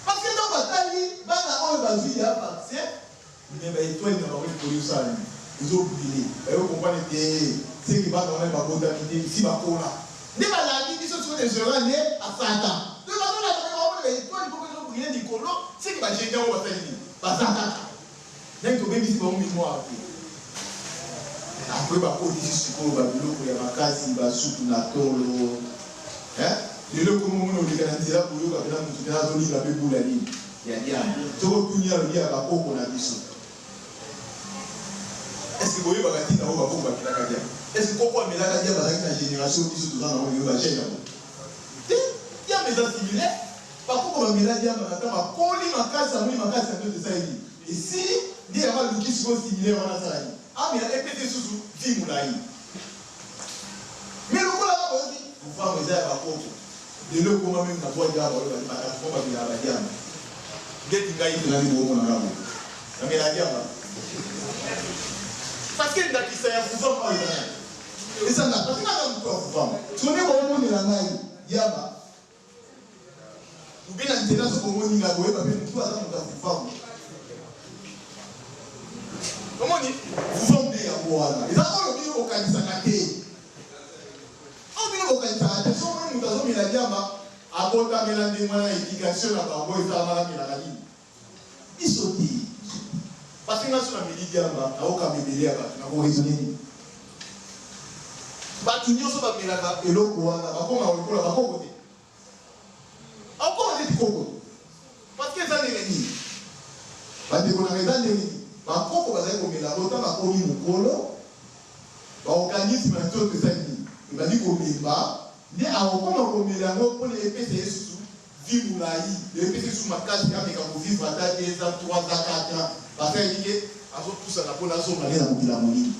parce que ntango batali bana oyo bazwi ya vaccin mais baétoile na bango ekoli osala ezobrile bayo comprendre te seki bana wana babotami te isi bakola nde balandi biso siko dezora nde asata to bazolaka baomona baétoile poko ezobrile likolo seki bacenge yango basali nini bazakaka ndenge tobebisi bango mimoire te apres bakodisi sikoyo babiloko ya makasi basupu na tolo lelo komomona oleka na nzela koyoka pena motu pena azolinga mpe bula nini ya diama tokotuni alobi ya bakoko na biso est-ce que boyebaka ntina oyo bakoko bamelaka diama est-ce que koko amelaka diama bazalaki na génération biso toza nango lelo bachene yango te diama eza similaire bakoko bamela diama nata bakoli makasi amoni makasi ya ndoto esaleli esili nde yango aluki sikoyo similaire wana asalaki amela epete susu vi molai mais lokola baboyoki mofamo eza ya bakoko lelo ekoma meme na bwadi ya bakoko bamelaka badiama ndeti ngai elali bomona ngabo bamela diama parce que ndakisa ya mouvement oyo ezanga parce que nanga moto ya mouvement tone bomonela ngai diama obe na nzela so bomoni nga boyeba mpe motu aza moto ya mouvement omoni mouvement nde yango wana eza oyo bino okanisaka te oyo bino bokanisaka te so omoni moto azomela diama abotamela ndenge wana éducation na bango esalamaka melaka nini biso te parce que naso na meli diama aokamemele ya bato nakoraisonne nini bato nyonso bamelaka eloko wana bakoma lokola bakoko te akoma te tikoko parce que eza ndenge nini bandeko nanga eza ndenge nini bakoko bazali komela bota bakomi mokolo baorganisme na nzoto eza nini ebandi komemba nde akokoma komela yango mpona epesa ye susu vi molai epesa ye susu makasi ameka kovivre ata 2 ans 3 ans 4 ans basalike azopusana mpona azongane na mokili ya molili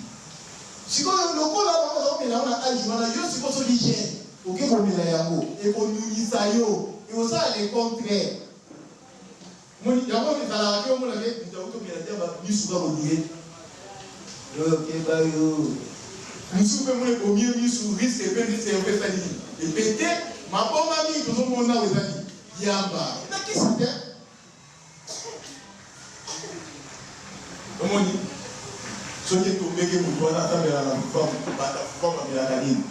sikoyo lokola bango azomela yango na age wana yo sikoyo soki gene oke komela yango ekonunisa yo ekosala le contraire yango ezalaka te omonake ntakotomela te misuka kodire okeba yo mosusu mpe mona ekomie misu riske epe riske epesa nini epete maboma mingi tozomona awo eza nini yamba nakisi te omoni soki tombeki motu wana atambela na fufamu amelaka nini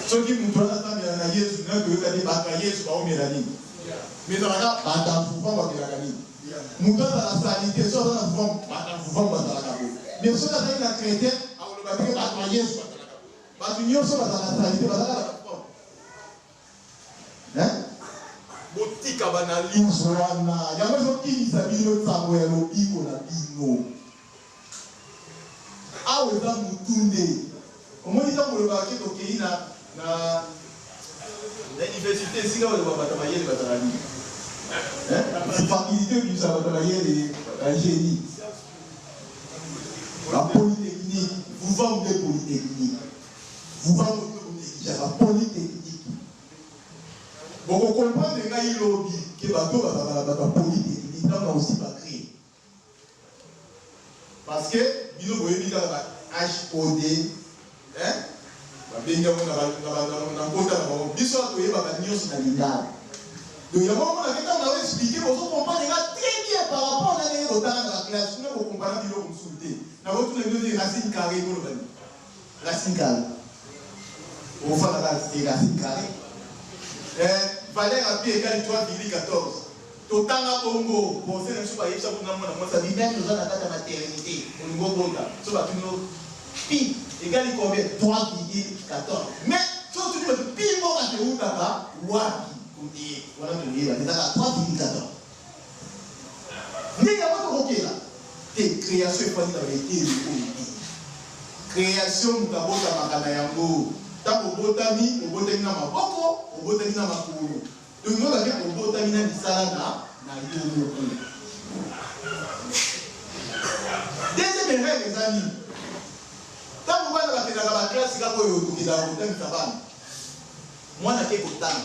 soki motu wana atambela na yesu na toyoka te baka yesu baomela nini mais ezalaka bata fufamu amelaka nini motu azala sali te so aza na fufamu bata fufamu bazalaka bo mais soki azali na chrétien akoloba teke bato ya yesu bazalaka bato nyonso bazala sali te bazalaka na fufamu botika banaliso wana yango ezokinisa bino ntango ya lobiko na bino awa eza motu nde omoni ntango olobaki tokei na université esika baloba bato mayele bazala nini faculté okibisa bato mayele bagénie bapolytechnique vuvamo nde polytechnique vuvamo nde komekisa bapolytechnique bokokomprendre ngai lobi ke bato bazala bato bapolytechnique ntango aussi bacrée parce que bino boyebi kaka ba HOD babengi yango na nkota na bango biso toyebaka nyonso na lingala Donc, il y a un moment où on a expliqué, vous comprenez très bien par rapport à la classe, vous comprenez bien comme soulevé. Nous avons tous les deux des racines carrées pour le bain. Racines carrées. On fait la racine carrée. Valeur à pied égale 3,14. Total à Congo, bon, c'est un super ça pour nous, ça dit même nous avons la maternité, au niveau Bonda, ça va tout pi égale combien 3,14. Mais, surtout le pi, on va te où là-bas, wapi, voilà le lien, c'est à 3,14. Mais il y a pas de roquet là. Et création est pas dit avec été, création, nous avons la makanayango. Tant au botami, au botami na maboko, au botami na makuru. Donc nous avons au botami na misala na yomo. Deuxième règle, les amis. Tant que vous avez la classe, il y a un botami tabane. Moi, je suis content.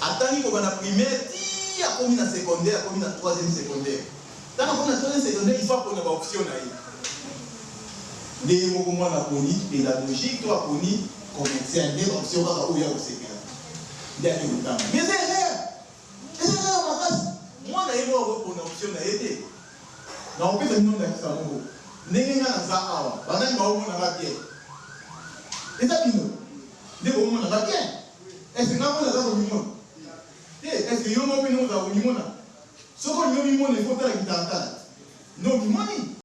Attendez qu'on a primaire, il y a combien de secondaire, combien de troisième secondaire. Tant qu'on a troisième secondaire, il faut qu'on ait une option. Des mouvements pédagogiques, toi, commercial, des options où il y a aussi. Mais c'est vrai. C'est vrai, ma classe. Moi, je suis une option. Non, on peut se demander à ça. N'est-ce pas ça? Et ça, des moments dans la bien. Est-ce que nous avons un minimum? Est-ce que nous avons un minimum? Ce qu'on a un minimum, il faut faire la guitare. Non, minimum.